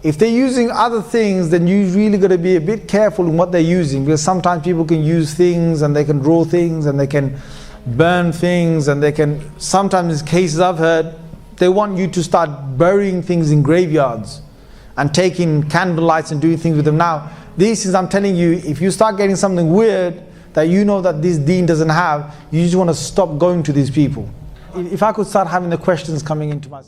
If they're using other things, then you really got to be a bit careful in what they're using, because sometimes people can use things and they can draw things and they can burn things, and they can, sometimes in cases I've heard, they want you to start burying things in graveyards and taking candlelights and doing things with them. Now, these things, I'm telling you, if you start getting something weird that that this deen doesn't have, you just want to stop going to these people. If I could start having the questions coming into my